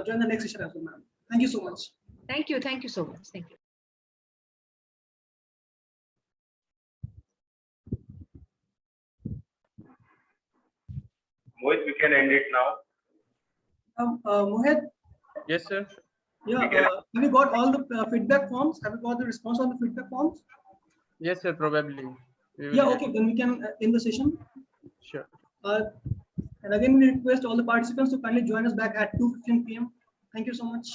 join the next session as well, ma'am. Thank you so much. Thank you. Thank you so much. Thank you. Mohit, we can end it now. Mohit, Yes, sir. yeah, have you got all the feedback forms? Have you got the response on the feedback forms? Yes, sir. Probably. We will Yeah, get- okay, then we can end the session. Sure. And again, we request all the participants to kindly join us back at 2:15 p.m. Thank you so much.